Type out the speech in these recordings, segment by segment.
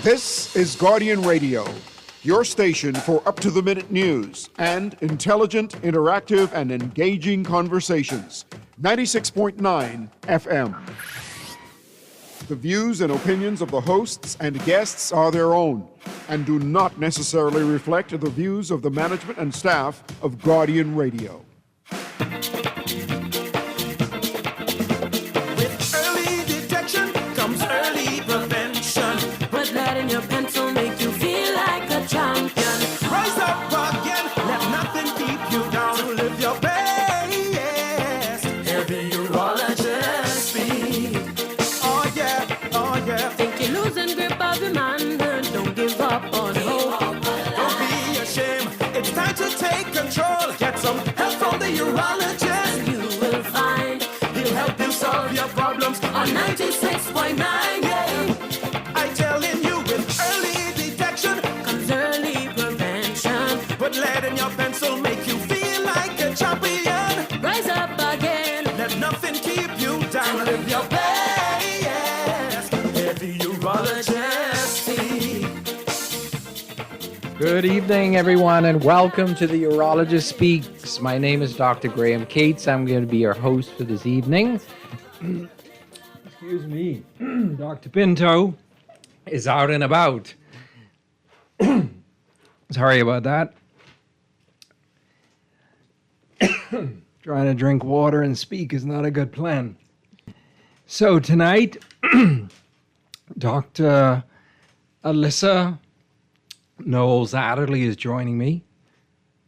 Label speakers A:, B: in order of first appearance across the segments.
A: This is Guardian Radio, your station for up-to-the-minute news and intelligent, interactive, and engaging conversations. 96.9 FM. The views and opinions of the hosts and guests are their own and do not necessarily reflect the views of the management and staff of Guardian Radio.
B: With early detection comes early prevention. Put that in your pencil, make you feel like a champion. Rise up again, let nothing keep you down. To live your best, hear the urologist speak. Oh yeah.
C: Think you're losing grip of your manhood, don't give up on hope.
B: Don't be ashamed, it's time to take control. Get some help from the urologist.
C: You will find
B: He'll help you solve your problems
C: on 96.9, yeah,
B: I'm telling you, with early detection
C: comes early prevention.
B: put lead in your pencil, make you feel like a champion.
C: Rise up again,
B: Let nothing keep you down. Live your best. Hear the urologist speak.
D: Good evening, everyone, and welcome to the Urologist Speaks. My name is Dr. Graham Cates. I'm going to be your host for this evening. Excuse me. Dr. Pinto is out and about. Sorry about that. Trying to drink water and speak is not a good plan. So tonight, Dr. Alyssa Knowles Adderley is joining me.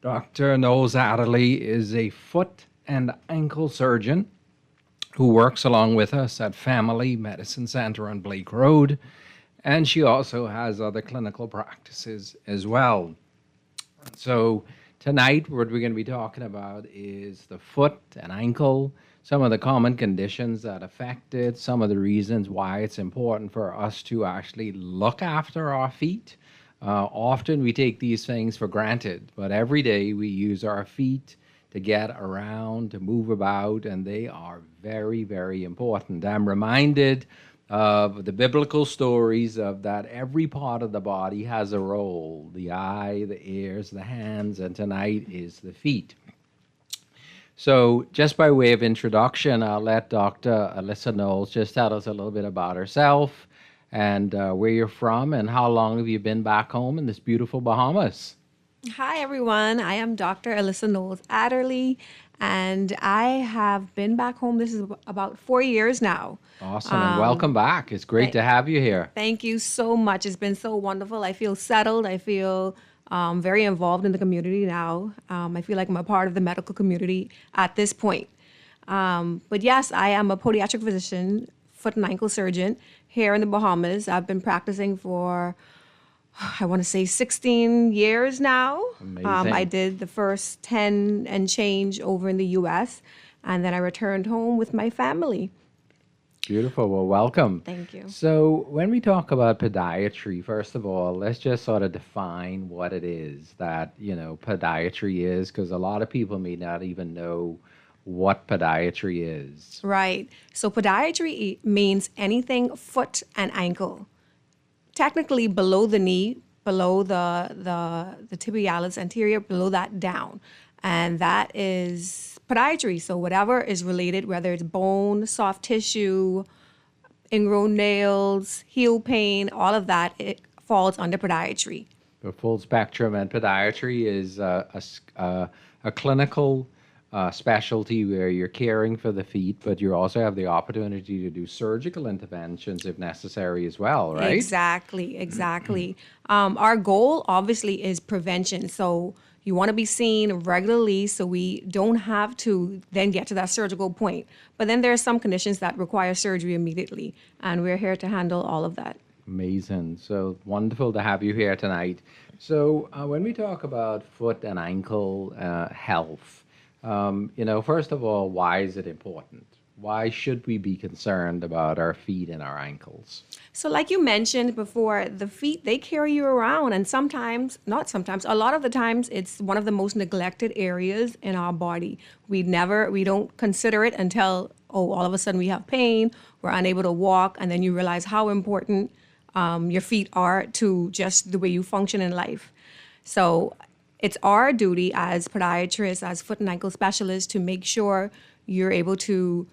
D: Dr. Knowles Adderley is a foot and ankle surgeon who works along with us at Family Medicine Center on Blake Road, and she also has other clinical practices as well. So tonight, what we're going to be talking about is the foot and ankle, some of the common conditions that affect it, some of the reasons why it's important for us to actually look after our feet. Often we take these things for granted, but every day we use our feet to get around, to move about, and they are very, very important. I'm reminded of the biblical stories of that every part of the body has a role: the eye, the ears, the hands, and tonight is the feet. So just by way of introduction, I'll let Dr. Alyssa Knowles just tell us a little bit about herself and where you're from and how long have you been back home in this beautiful Bahamas.
E: Hi, everyone. I am Dr. Alyssa Knowles Adderley, and I have been back home. This is about 4 years now.
D: Awesome, and welcome back. It's great to have you here.
E: Thank you so much. It's been so wonderful. I feel settled. I feel very involved in the community now. I feel like I'm a part of the medical community at this point. But yes, I am a podiatric physician, foot and ankle surgeon here in the Bahamas. I've been practicing for, I want to say 16 years now.
D: Amazing.
E: I did the first 10 and change over in the U.S., and then I returned home with my family.
D: Beautiful. Well, welcome.
E: Thank you.
D: So when we talk about podiatry, first of all, let's just sort of define what it is that, podiatry is, because a lot of people may not even know what podiatry is.
E: Right. So podiatry means anything foot and ankle. Technically below the knee, below the tibialis anterior, below that down. And that is podiatry. So whatever is related, whether it's bone, soft tissue, ingrown nails, heel pain, all of that, it falls under podiatry.
D: The full spectrum, and podiatry is a clinical specialty where you're caring for the feet, but you also have the opportunity to do surgical interventions if necessary as well, right?
E: Exactly. Our goal obviously is prevention. So you want to be seen regularly so we don't have to then get to that surgical point. But then there are some conditions that require surgery immediately, and we're here to handle all of that.
D: Amazing. So wonderful to have you here tonight. So when we talk about foot and ankle health, first of all, why is it important? Why should we be concerned about our feet and our ankles?
E: So like you mentioned before, the feet, they carry you around, and a lot of the times it's one of the most neglected areas in our body. We don't consider it until, all of a sudden we have pain, we're unable to walk, and then you realize how important your feet are to just the way you function in life. So it's our duty as podiatrists, as foot and ankle specialists, to make sure you're able to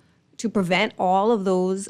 E: prevent all of those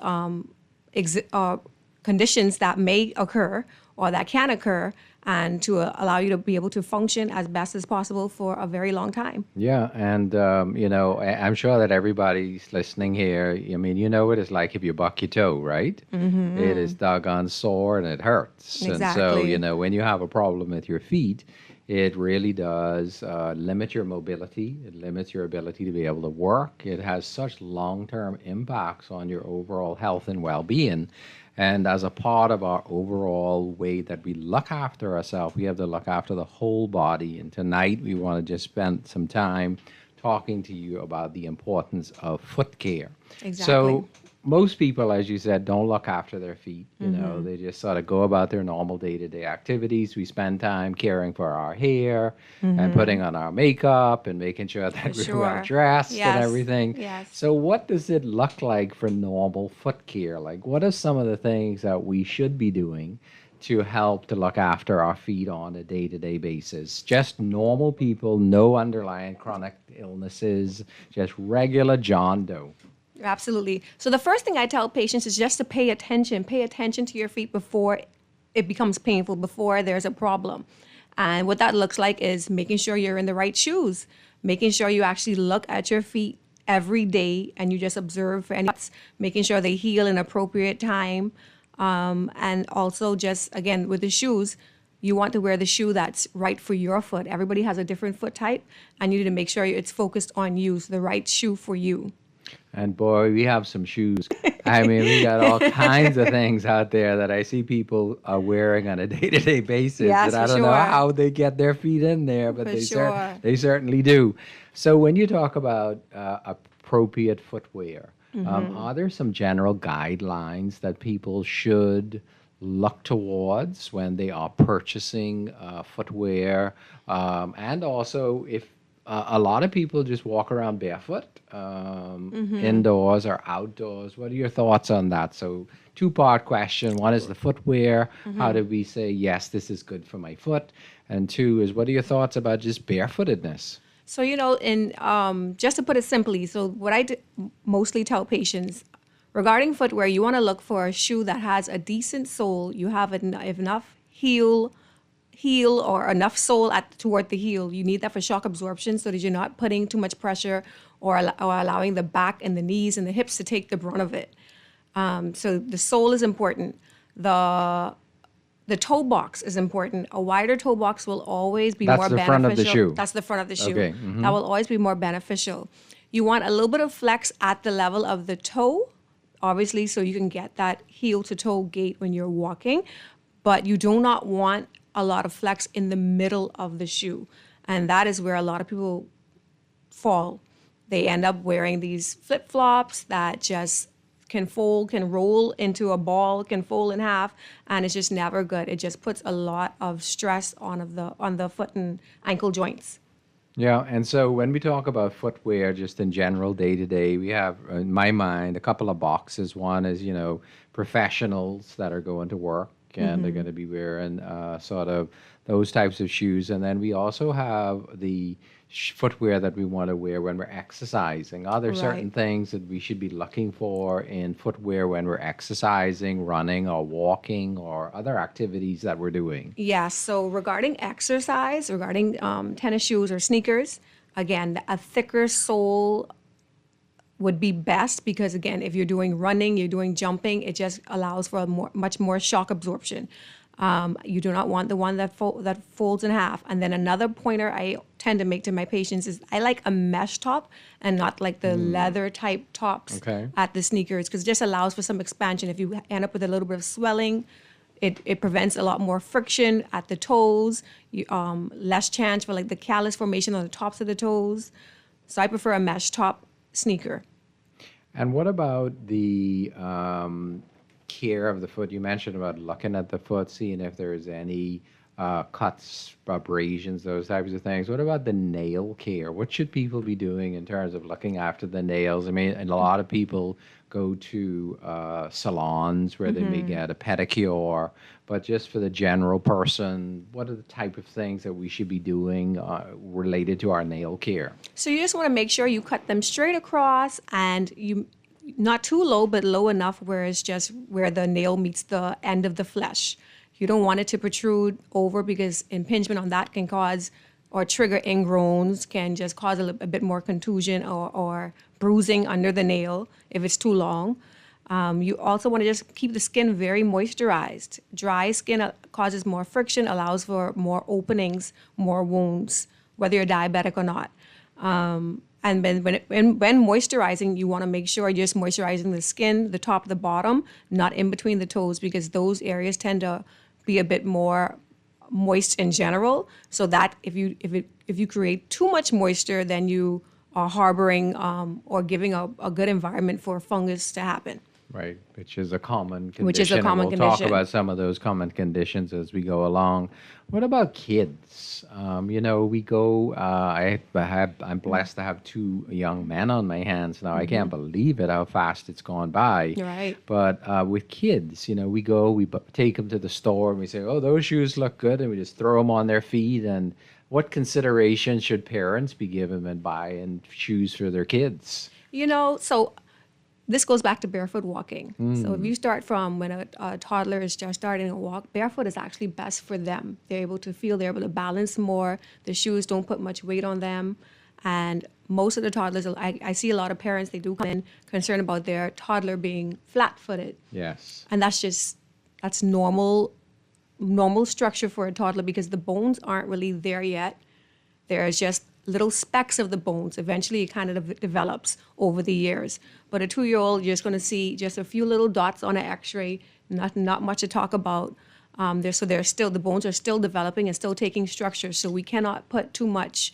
E: conditions that may occur or that can occur, and to allow you to be able to function as best as possible for a very long time.
D: Yeah, and I'm sure that everybody's listening here. I mean, you know what it's like if you buck your toe, right? It is doggone sore and it hurts. And so,
E: Exactly.
D: when you have a problem with your feet, it really does limit your mobility. It limits your ability to be able to work. It has such long-term impacts on your overall health and well-being. And as a part of our overall way that we look after ourselves, we have to look after the whole body. And tonight, we want to just spend some time talking to you about the importance of foot care.
E: Exactly.
D: So, most people, as you said, don't look after their feet. They just sort of go about their normal day-to-day activities. We spend time caring for our hair and putting on our makeup and making sure that we're well
E: Sure.
D: dressed
E: Yes.
D: and everything.
E: Yes.
D: So what does it look like for normal foot care? Like, what are some of the things that we should be doing to help to look after our feet on a day-to-day basis? Just normal people, no underlying chronic illnesses, just regular John Doe.
E: Absolutely. So the first thing I tell patients is just to pay attention. Pay attention to your feet before it becomes painful, before there's a problem. And what that looks like is making sure you're in the right shoes, making sure you actually look at your feet every day and you just observe for any, making sure they heal in appropriate time. And also just, again, with the shoes, you want to wear the shoe that's right for your foot. Everybody has a different foot type, and you need to make sure it's focused on you, so the right shoe for you.
D: And boy, we have some shoes. I mean, we got all kinds of things out there that I see people are wearing on a day-to-day basis.
E: Yes,
D: and I
E: for
D: don't know
E: sure.
D: how they get their feet in there, but
E: For
D: they
E: sure.
D: they certainly do. So when you talk about appropriate footwear, are there some general guidelines that people should look towards when they are purchasing footwear? And also, if a lot of people just walk around barefoot, indoors or outdoors. What are your thoughts on that? So, two-part question. One is the footwear. How do we say, yes, this is good for my foot? And two is, what are your thoughts about just barefootedness?
E: So, in just to put it simply, so what mostly tell patients regarding footwear, you want to look for a shoe that has a decent sole. You have enough heel or enough sole toward the heel. You need that for shock absorption so that you're not putting too much pressure or allowing the back and the knees and the hips to take the brunt of it. So the sole is important. The toe box is important. A wider toe box will always be
D: That's
E: more
D: the
E: beneficial.
D: front of the shoe.
E: That's the front of the shoe.
D: Okay,
E: That will always be more beneficial. You want a little bit of flex at the level of the toe, obviously, so you can get that heel to toe gait when you're walking, but you do not want a lot of flex in the middle of the shoe. And that is where a lot of people fall. They end up wearing these flip-flops that just can fold, can roll into a ball, can fold in half, and it's just never good. It just puts a lot of stress on the foot and ankle joints.
D: Yeah, and so when we talk about footwear, just in general, day to day, we have, in my mind, a couple of boxes. One is, professionals that are going to work and they're going to be wearing sort of those types of shoes. And then we also have the footwear that we want to wear when we're exercising. Are there certain
E: Right.
D: things that we should be looking for in footwear when we're exercising, running, or walking, or other activities that we're doing?
E: Yes. So regarding exercise, regarding tennis shoes or sneakers, again, a thicker sole would be best because, again, if you're doing running, you're doing jumping, it just allows for much more shock absorption. You do not want the one that folds in half. And then another pointer I tend to make to my patients is I like a mesh top and not like the leather type tops at the sneakers, because it just allows for some expansion. If you end up with a little bit of swelling, it prevents a lot more friction at the toes, less chance for like the callus formation on the tops of the toes. So I prefer a mesh top sneaker.
D: And what about the care of the foot? You mentioned about looking at the foot, seeing if there's any cuts, abrasions, those types of things. What about the nail care? What should people be doing in terms of looking after the nails? I mean, and a lot of people go to salons where they may get a pedicure, but just for the general person, what are the type of things that we should be doing related to our nail care?
E: So you just want to make sure you cut them straight across, and you not too low, but low enough where it's just where the nail meets the end of the flesh. You don't want it to protrude over, because impingement on that can cause or trigger ingrowns, can just cause a bit more contusion or bruising under the nail if it's too long. You also want to just keep the skin very moisturized. Dry skin causes more friction, allows for more openings, more wounds, whether you're diabetic or not. And when moisturizing, you want to make sure you're just moisturizing the skin, the top, the bottom, not in between the toes, because those areas tend to be a bit more moist in general. So that if you create too much moisture, then you are harboring or giving a good environment for fungus to happen.
D: Right, which is a common condition.
E: Which is a common
D: and we'll
E: condition.
D: talk about some of those common conditions as we go along. What about kids? We go. I'm blessed to have two young men on my hands now. I can't believe it how fast it's gone by.
E: Right.
D: But with kids, we go, take them to the store, and we say, "Oh, those shoes look good," and we just throw them on their feet. And what consideration should parents be given in buying shoes for their kids?
E: So this goes back to barefoot walking. So if you start from when a toddler is just starting to walk, barefoot is actually best for them. They're able to balance more. The shoes don't put much weight on them. And most of the toddlers, I see a lot of parents, they do come in concerned about their toddler being flat-footed.
D: Yes.
E: And that's normal structure for a toddler, because the bones aren't really there yet. There's just little specks of the bones. Eventually, it kind of develops over the years. But a 2-year-old, you're just going to see just a few little dots on an X-ray, not much to talk about. The bones are still developing and still taking structure. So we cannot put too much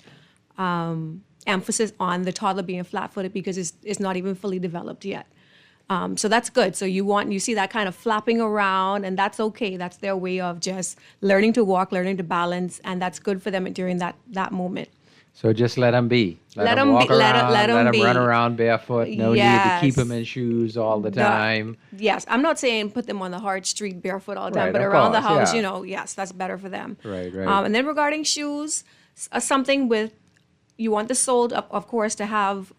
E: emphasis on the toddler being flat-footed, because it's not even fully developed yet. So that's good. So you see that kind of flapping around, and that's okay. That's their way of just learning to walk, learning to balance, and that's good for them during that moment.
D: So just let them be.
E: Let
D: them
E: 'em
D: walk
E: be- let
D: around.
E: 'em- let 'em
D: Let them
E: be.
D: run around barefoot. No need to
E: Yes.
D: keep them in shoes all the time.
E: Yes, I'm not saying put them on the hard street barefoot all the time,
D: Right,
E: but
D: of
E: around the
D: course,
E: house,
D: yeah.
E: yes, that's better for them.
D: Right, right.
E: And then regarding shoes, something with, you want the sole, of course, to have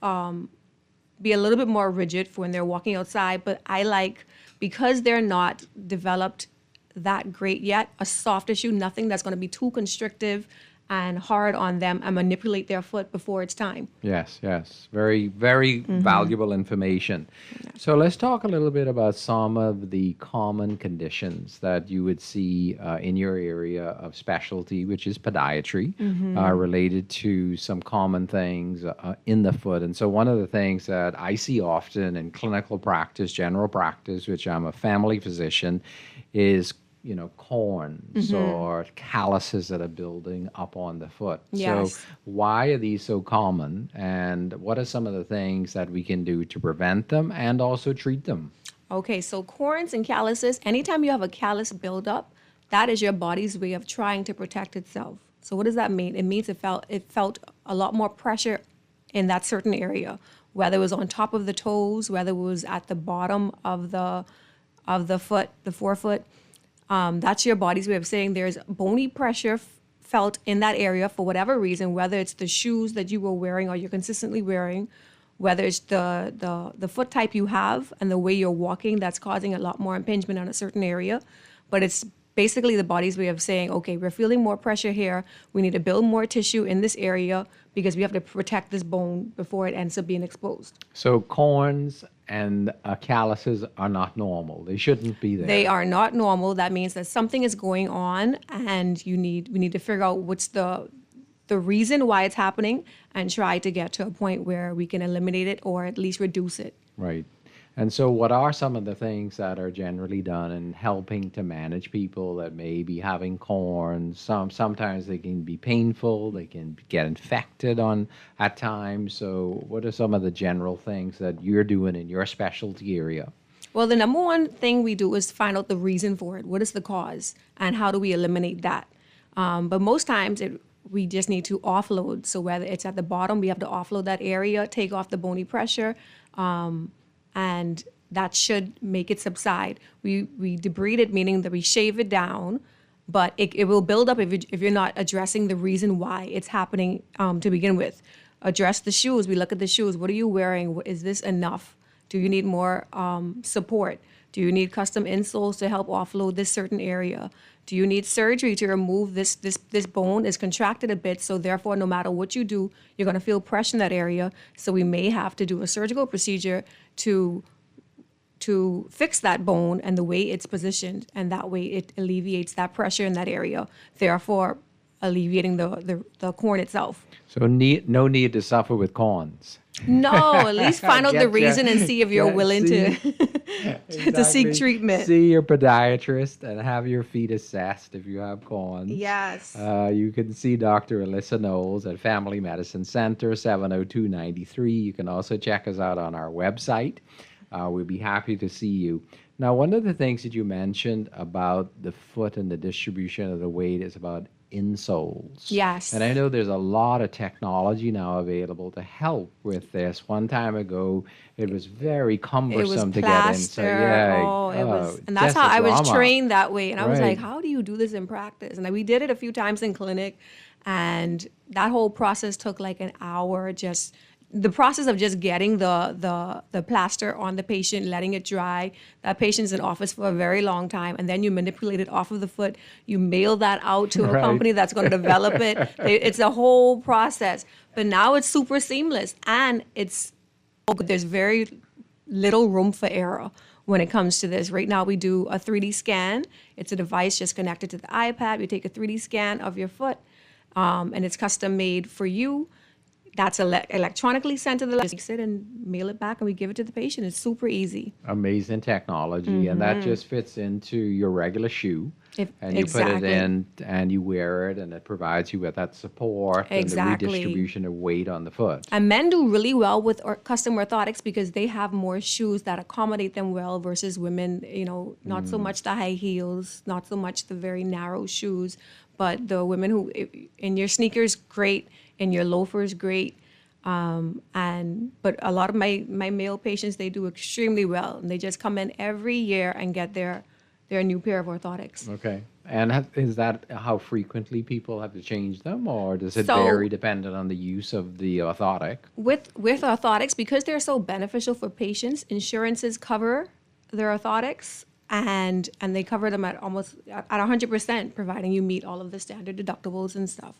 E: be a little bit more rigid for when they're walking outside. But I like, because they're not developed that great yet, a softer shoe, nothing that's going to be too constrictive and hard on them and manipulate their foot before it's time.
D: Yes, yes. Very, very valuable information. So let's talk a little bit about some of the common conditions that you would see in your area of specialty, which is podiatry, related to some common things in the foot. And so one of the things that I see often in clinical practice, general practice, which I'm a family physician, is corns or calluses that are building up on the foot.
E: Yes.
D: So why are these so common, and what are some of the things that we can do to prevent them and also treat them?
E: Okay, so corns and calluses, anytime you have a callus buildup, that is your body's way of trying to protect itself. So what does that mean? It means it felt a lot more pressure in that certain area, whether it was on top of the toes, whether it was at the bottom of the foot, the forefoot. That's your body's way of saying there's bony pressure felt in that area for whatever reason, whether it's the shoes that you were wearing or you're consistently wearing, whether it's the foot type you have and the way you're walking that's causing a lot more impingement on a certain area. But it's basically the body's way of saying, okay, we're feeling more pressure here. We need to build more tissue in this area because we have to protect this bone before it ends up being exposed.
D: So corns and calluses are not normal. They shouldn't be there.
E: They are not normal. That means that something is going on, and we need to figure out what's the reason why it's happening and try to get to a point where we can eliminate it or at least reduce it.
D: Right. And so what are some of the things that are generally done in helping to manage people that may be having corns? Sometimes they can be painful, they can get infected at times. So what are some of the general things that you're doing in your specialty area?
E: Well, the number one thing we do is find out the reason for it. What is the cause and how do we eliminate that? But most times we just need to offload. So whether it's at the bottom, we have to offload that area, take off the bony pressure, and that should make it subside. We debride it, meaning that we shave it down, but it will build up if you're not addressing the reason why it's happening to begin with. Address the shoes. We look at the shoes. What are you wearing? Is this enough? Do you need more support? Do you need custom insoles to help offload this certain area? Do you need surgery to remove this bone is contracted a bit, so therefore no matter what you do, you're going to feel pressure in that area. So we may have to do a surgical procedure to fix that bone and the way it's positioned, and that way it alleviates that pressure in that area, therefore alleviating the corn itself.
D: So no need to suffer with corns.
E: No, at least find out the
D: Get
E: reason and see if you're willing to
D: Exactly.
E: seek treatment.
D: See your podiatrist and have your feet assessed if you have corns.
E: Yes.
D: You can see Dr. Alyssa Knowles at Family Medicine Center, 702-93. You can also check us out on our website. We'll be happy to see you. Now, one of the things that you mentioned about the foot and the distribution of the weight is about insoles.
E: Yes.
D: And I know there's a lot of technology now available to help with this. One time ago, it was very cumbersome to get in. So, yeah,
E: it was, and that's
D: just
E: how
D: a
E: I was
D: drama.
E: trained that way. And I was
D: Right.
E: like, how do you do this in practice? And we did it a few times in clinic, and that whole process took like an hour. Just the process of just getting the plaster on the patient, letting it dry. That patient's in office for a very long time, and then you manipulate it off of the foot. You mail that out to a
D: Right.
E: company that's going to develop it. It's a whole process. But now it's super seamless, and there's very little room for error when it comes to this. Right now we do a 3D scan. It's a device just connected to the iPad. You take a 3D scan of your foot, and it's custom made for you. That's electronically sent to the lab. You sit and mail it back, and we give it to the patient. It's super easy.
D: Amazing technology, and that just fits into your regular shoe. And you put it
E: Exactly.
D: in, and you wear it, and it provides you with that support
E: Exactly.
D: and the redistribution of weight on the foot.
E: And men do really well with custom orthotics because they have more shoes that accommodate them well versus women, not so much the high heels, not so much the very narrow shoes, but the women who, in your sneakers, great, in your loafers, great. But a lot of my male patients, they do extremely well. And they just come in every year and get their new pair of orthotics.
D: Okay. And is that how frequently people have to change them, or does it
E: So-
D: vary dependent on the use of the orthotic?
E: With orthotics, because they're so beneficial for patients, insurances cover their orthotics, and they cover them at 100%, providing you meet all of the standard deductibles and stuff.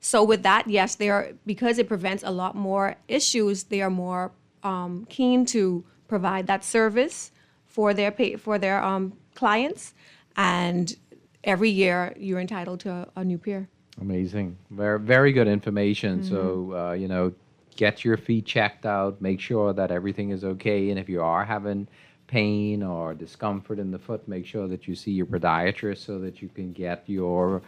E: So with that, yes, because it prevents a lot more issues. They are more keen to provide that service for their clients, and every year you're entitled to a new pair.
D: Amazing. Very, very good information. So, get your feet checked out, make sure that everything is okay. And if you are having pain or discomfort in the foot, make sure that you see your podiatrist so that you can get your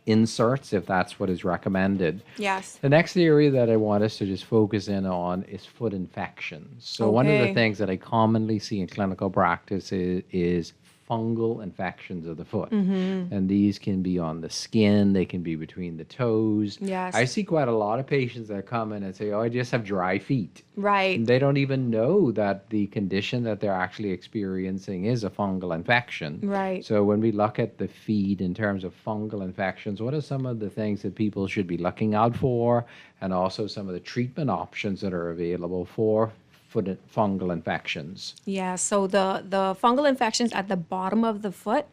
D: inserts if that's what is recommended.
E: Yes.
D: The next area that I want us to just focus in on is foot infections. So one of the
E: Okay.
D: things that I commonly see in clinical practice is fungal infections of the foot. And these can be on the skin, they can be between the toes.
E: Yes.
D: I see quite a lot of patients that come in and say, oh, I just have dry feet.
E: Right.
D: And they don't even know that the condition that they're actually experiencing is a fungal infection.
E: Right.
D: So when we look at the feet in terms of fungal infections, what are some of the things that people should be looking out for, and also some of the treatment options that are available for foot fungal infections?
E: Yeah, so the fungal infections at the bottom of the foot,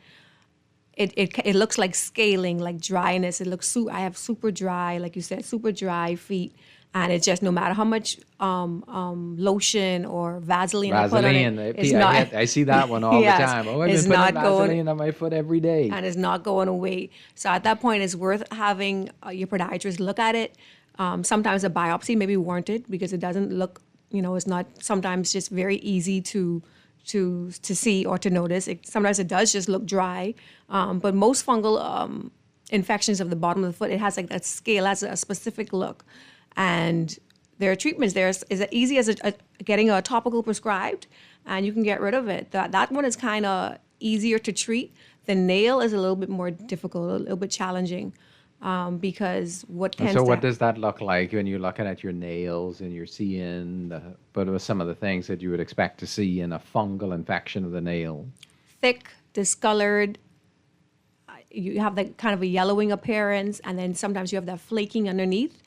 E: it looks like scaling, like dryness. It looks I have super dry, like you said, super dry feet, and it's just no matter how much lotion or Vaseline I put on
D: Vaseline,
E: it, it's not.
D: I see that one all
E: Yes,
D: the time. Oh, I've
E: it's
D: been putting
E: not going-
D: Vaseline on my foot every day.
E: And it's not going away. So at that point, it's worth having your podiatrist look at it. Sometimes a biopsy may be warranted because it doesn't look, it's not sometimes just very easy to see or to notice. Sometimes it does just look dry. But most fungal infections of the bottom of the foot, it has like that scale, has a specific look. And there are treatments there. It's as easy as getting a topical prescribed, and you can get rid of it. That one is kind of easier to treat. The nail is a little bit more difficult, a little bit challenging. because what
D: And
E: tends
D: so
E: to
D: what does that look like when you're looking at your nails and you're seeing what are some of the things that you would expect to see in a fungal infection of the nail?
E: thick, discolored. You have that kind of a yellowing appearance, and then sometimes you have that flaking underneath.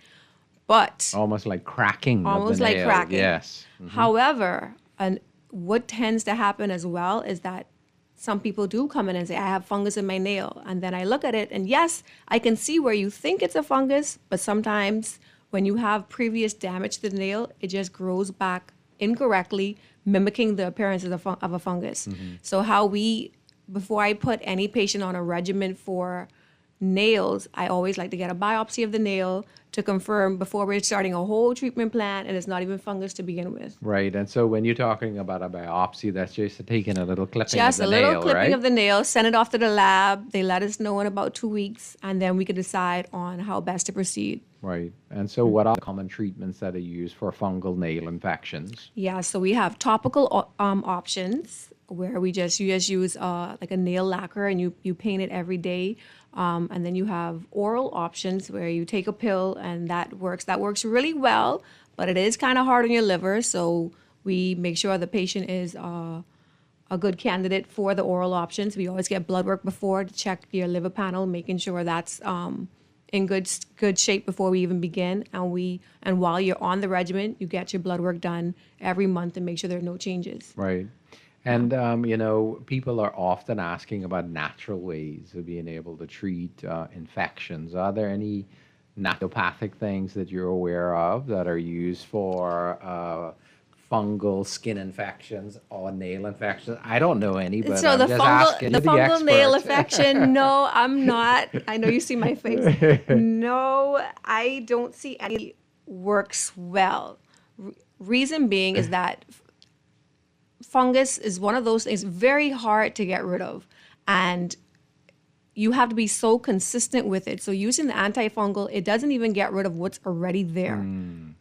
E: But
D: Almost like cracking of the
E: almost like
D: nail.
E: cracking.
D: Yes.
E: However, and what tends to happen as well is that some people do come in and say, I have fungus in my nail. And then I look at it, and yes, I can see where you think it's a fungus, but sometimes when you have previous damage to the nail, it just grows back incorrectly, mimicking the appearance of a fungus. So before I put any patient on a regimen for nails, I always like to get a biopsy of the nail to confirm before we're starting a whole treatment plan, and it's not even fungus to begin with.
D: Right. And so when you're talking about a biopsy, that's just taking a little clipping
E: Just
D: of
E: a
D: the
E: little
D: nail,
E: clipping
D: right?
E: of the nail, send it off to the lab. They let us know in about 2 weeks, and then we can decide on how best to proceed.
D: Right. And so what are the common treatments that are used for fungal nail infections?
E: Yeah, so we have topical options where you just use like a nail lacquer and you paint it every day. And then you have oral options where you take a pill and that works. That works really well, but it is kind of hard on your liver. So we make sure the patient is a good candidate for the oral options. We always get blood work before to check your liver panel, making sure that's in good shape before we even begin. And while you're on the regimen, you get your blood work done every month and make sure there are no changes.
D: Right. And, people are often asking about natural ways of being able to treat infections. Are there any naturopathic things that you're aware of that are used for fungal skin infections or nail infections? I don't know any, but
E: So
D: I'm
E: the
D: just
E: fungal
D: asking.
E: the
D: You're
E: fungal nail
D: expert.
E: infection, no, I'm not. I know you see my face. No, I don't see any works well. Reason being is that fungus is one of those things very hard to get rid of, and you have to be so consistent with it. So using the antifungal, it doesn't even get rid of what's already there.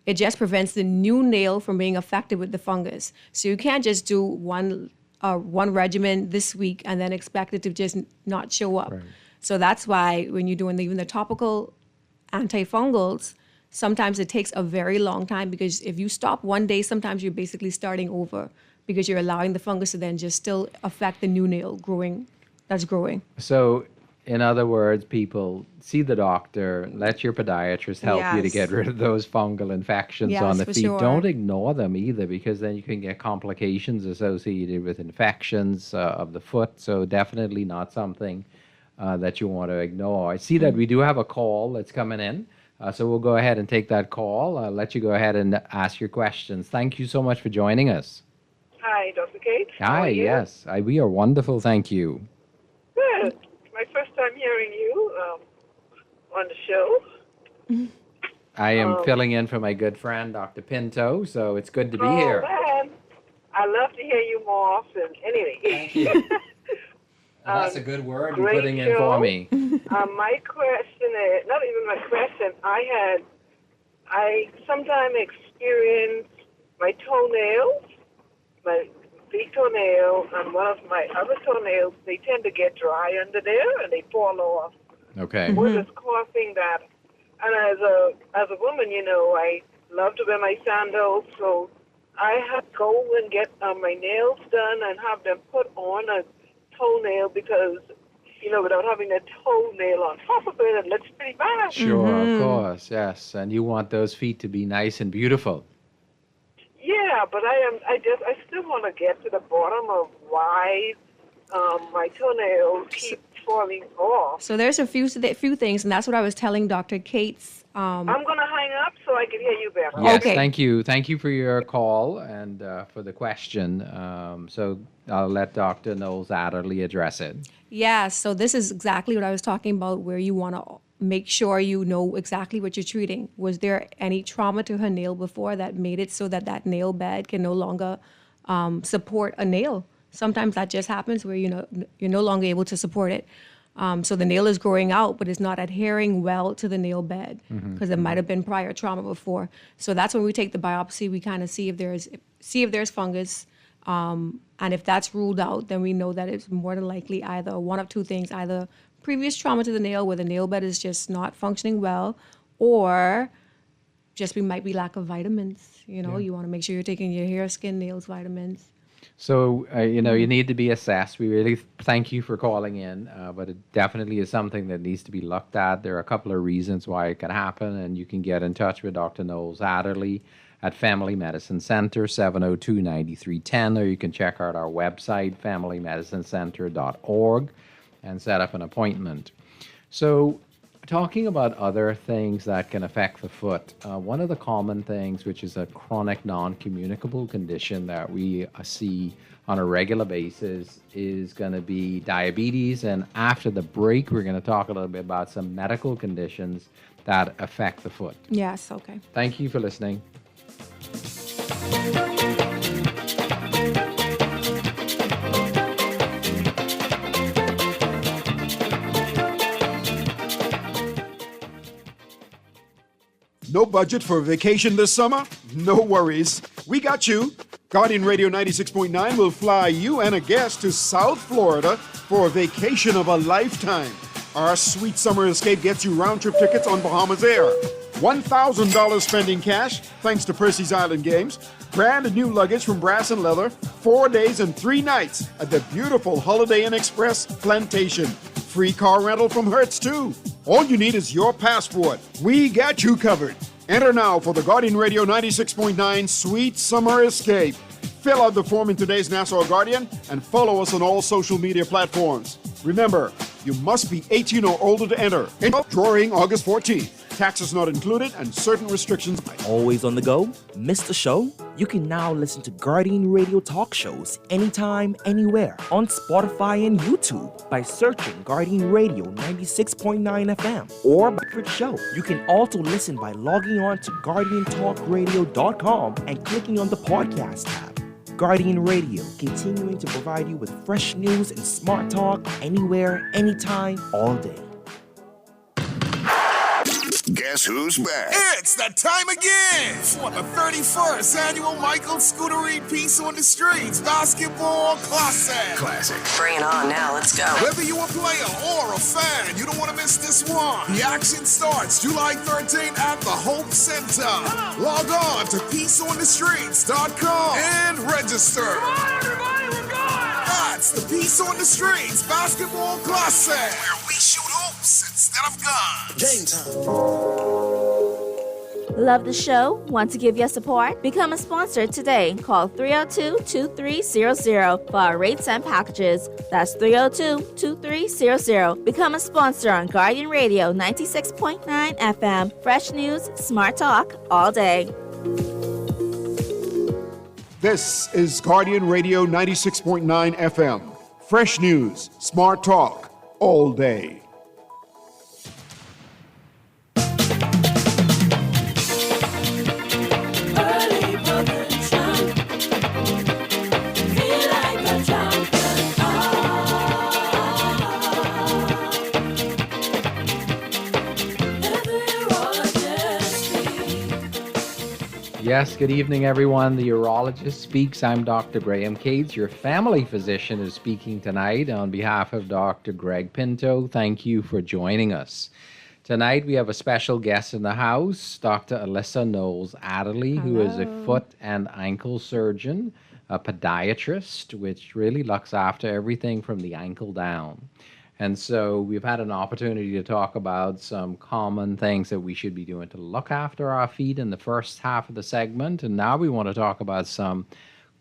E: It just prevents the new nail from being affected with the fungus. So you can't just do one regimen this week and then expect it to just not show up.
D: Right.
E: So that's why when you're doing even the topical antifungals, sometimes it takes a very long time, because if you stop one day, sometimes you're basically starting over, because you're allowing the fungus to then just still affect the new nail that's growing.
D: So, in other words, people see the doctor, let your podiatrist help you to
E: Yes.
D: get rid of those fungal infections
E: Yes,
D: on the
E: for
D: feet.
E: sure.
D: Don't ignore them either, because then you can get complications associated with infections of the foot. So, definitely not something that you want to ignore. I see that we do have a call that's coming in. So, we'll go ahead and take that call. I'll let you go ahead and ask your questions. Thank you so much for joining us.
F: Hi, Dr. Kate. How
D: Hi,
F: are you?
D: yes. We are wonderful. Thank you.
F: Good. My first time hearing you on the show.
D: I am filling in for my good friend, Dr. Pinto, so it's good to be
F: Oh,
D: here.
F: man. I love to hear you more often. Anyway.
D: Thank you. Well, that's a good word you're
F: great
D: putting in for
F: show.
D: me.
F: My question is, not even my question, I sometimes experience my toenails, my big toenail, and one of my other toenails, they tend to get dry under there and they fall off.
D: Okay.
F: What is causing that? And as a woman, I love to wear my sandals, so I have to go and get my nails done and have them put on a toenail, because without having a toenail on top of it, it looks pretty bad.
D: Sure, of course, yes. And you want those feet to be nice and beautiful.
F: Yeah, but I still want to get to the bottom of why my toenails keep falling off.
E: So there's a few things, and that's what I was telling Dr. Cates.
F: I'm going to hang up so I can hear you better.
D: Yes,
E: Okay.
D: thank you. Thank you for your call and for the question. So I'll let Dr. Knowles Adderley address it.
E: Yeah, so this is exactly what I was talking about, where you want to make sure you know exactly what you're treating. Was there any trauma to her nail before that made it so that nail bed can no longer support a nail? Sometimes that just happens where you're no longer able to support it. So the nail is growing out, but it's not adhering well to the nail bed, because it might have been prior trauma before. So that's when we take the biopsy. We kind of see if there's fungus, And if that's ruled out, then we know that it's more than likely either one of two things, either previous trauma to the nail where the nail bed is just not functioning well, or just might be lack of vitamins. You know, you want to make sure you're taking your hair, skin, nails, vitamins.
D: So, you need to be assessed. We really thank you for calling in, but it definitely is something that needs to be looked at. There are a couple of reasons why it can happen, and you can get in touch with Dr. Knowles Adderley at Family Medicine Center, 702-9310, or you can check out our website, familymedicinecenter.org, and set up an appointment. So, talking about other things that can affect the foot, one of the common things, which is a chronic non-communicable condition that we see on a regular basis, is going to be diabetes. And after the break, we're going to talk a little bit about some medical conditions that affect the foot.
E: Yes, okay.
D: Thank you for listening.
A: No budget for a vacation this summer? No worries. We got you. Guardian Radio 96.9 will fly you and a guest to South Florida for a vacation of a lifetime. Our sweet summer escape gets you round-trip tickets on Bahamas Air. $1,000 spending cash, thanks to Percy's Island Games. Brand new luggage from Brass and Leather. 4 days and 3 nights at the beautiful Holiday Inn Express Plantation. Free car rental from Hertz, too. All you need is your passport. We got you covered. Enter now for the Guardian Radio 96.9 Sweet Summer Escape. Fill out the form in today's Nassau Guardian and follow us on all social media platforms. Remember, you must be 18 or older to enter. Drawing August 14th. Taxes not included and certain restrictions.
G: Always on the go? Missed a show? You can now listen to Guardian Radio talk shows anytime, anywhere on Spotify and YouTube by searching Guardian Radio 96.9 FM or Bedford Show. You can also listen by logging on to GuardianTalkRadio.com and clicking on the podcast tab. Guardian Radio, continuing to provide you with fresh news and smart talk anywhere, anytime, all day.
H: Guess who's back?
I: It's that time again for the 31st annual Michael Scuderi Peace on the Streets Basketball Classic.
J: Bring it on now, let's go.
I: Whether you're a player or a fan, you don't want to miss this one. The action starts July 13th at the Hope Center. Log on to peaceonthestreets.com and register.
B: Come on, everybody, we're going!
I: That's the Peace on the Streets Basketball Classic, where we shoot hoops instead of guns.
B: Game time.
K: Love the show? Want to give your support? Become a sponsor today. Call 302-2300 for our rates and packages. That's 302-2300. Become a sponsor on Guardian Radio 96.9 FM. Fresh news, smart talk, all day.
A: This is Guardian Radio 96.9 FM. Fresh news, smart talk, all day.
D: Yes, good evening, everyone. The Urologist speaks. I'm Dr. Graham Cates. Your family physician is speaking tonight on behalf of Dr. Greg Pinto. Thank you for joining us. Tonight, we have a special guest in the house, Dr. Alyssa Knowles Adderley, who is a foot and ankle surgeon, a podiatrist, which really looks after everything from the ankle down. And so we've had an opportunity to talk about some common things that we should be doing to look after our feet in the first half of the segment. And now we want to talk about some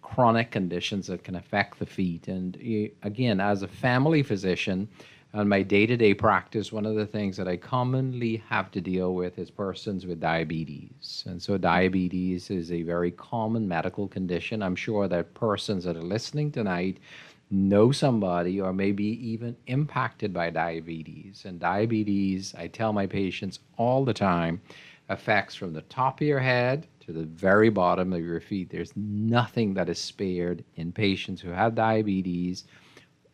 D: chronic conditions that can affect the feet. And again, as a family physician, in my day-to-day practice, one of the things that I commonly have to deal with is persons with diabetes. And so diabetes is a very common medical condition. I'm sure that persons that are listening tonight know somebody or maybe even impacted by diabetes. And diabetes, I tell my patients all the time, affects from the top of your head to the very bottom of your feet. There's nothing that is spared in patients who have diabetes,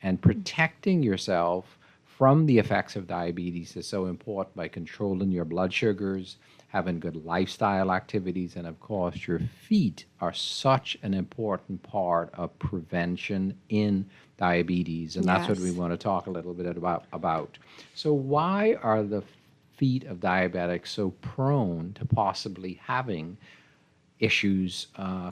D: and protecting yourself from the effects of diabetes is so important by controlling your blood sugars, having good lifestyle activities, and of course, your feet are such an important part of prevention in diabetes, and that's what we
E: Yes.
D: want to talk a little bit about. So, why are the feet of diabetics so prone to possibly having issues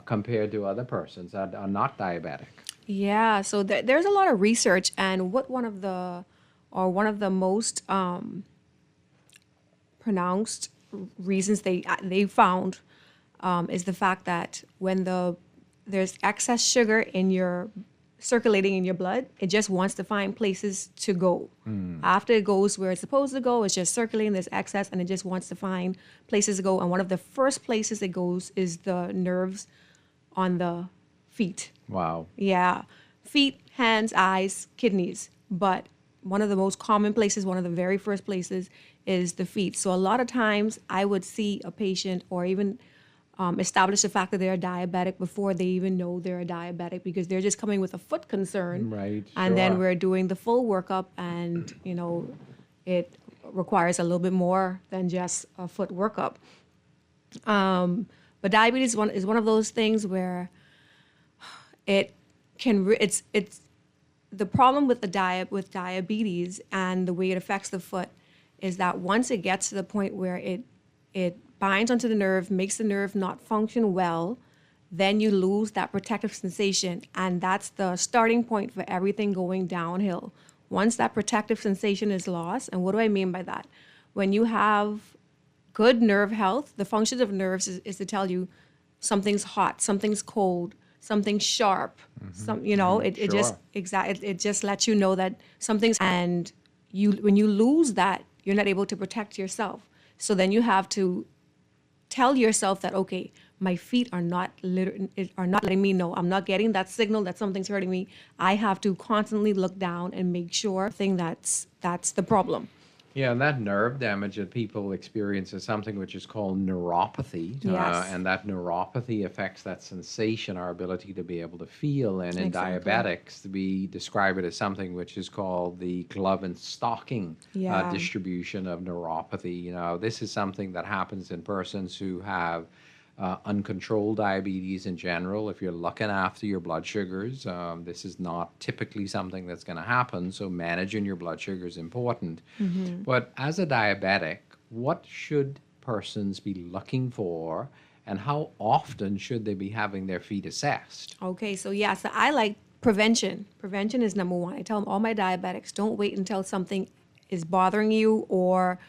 D: compared to other persons that are not diabetic?
E: Yeah, so there's a lot of research, and what one of the most pronounced reasons they found is the fact that when there's excess sugar in your circulating in your blood, it just wants to find places to go. After it goes where it's supposed to go, it's just circulating, there's excess, and it just wants to find places to go. And one of the first places it goes is the nerves on the feet.
D: Wow.
E: Yeah. Feet, hands, eyes, kidneys. But one of the most common places, one of the very first places is the feet. So a lot of times I would see a patient or even establish the fact that they're diabetic before they even know they're a diabetic because they're just coming with a foot concern.
D: Right,
E: And then
D: sure.
E: we're doing the full workup and, it requires a little bit more than just a foot workup. But diabetes is one of those things where it can it's the problem with with diabetes and the way it affects the foot is that once it gets to the point where it binds onto the nerve, makes the nerve not function well, then you lose that protective sensation, and that's the starting point for everything going downhill. Once that protective sensation is lost, and what do I mean by that? When you have good nerve health, the function of nerves is to tell you something's hot, something's cold, something's sharp. It just it just lets you know that something's, and when you lose that, you're not able to protect yourself. So then you have to tell yourself that, okay, my feet are not letting me know. I'm not getting that signal that something's hurting me. I have to constantly look down and make sure that's the problem.
D: Yeah, and that nerve damage that people experience is something which is called neuropathy.
E: Yes.
D: And that neuropathy affects that sensation, our ability to be able to feel. And in
E: Exactly.
D: diabetics, we describe it as something which is called the glove and stocking
E: Yeah.
D: distribution of neuropathy. This is something that happens in persons who have uncontrolled diabetes in general. If you're looking after your blood sugars, this is not typically something that's going to happen. So managing your blood sugar is important. But as a diabetic, what should persons be looking for, and how often should they be having their feet assessed?
E: Okay, so I like prevention. Prevention is number one. I tell all my diabetics, don't wait until something is bothering you or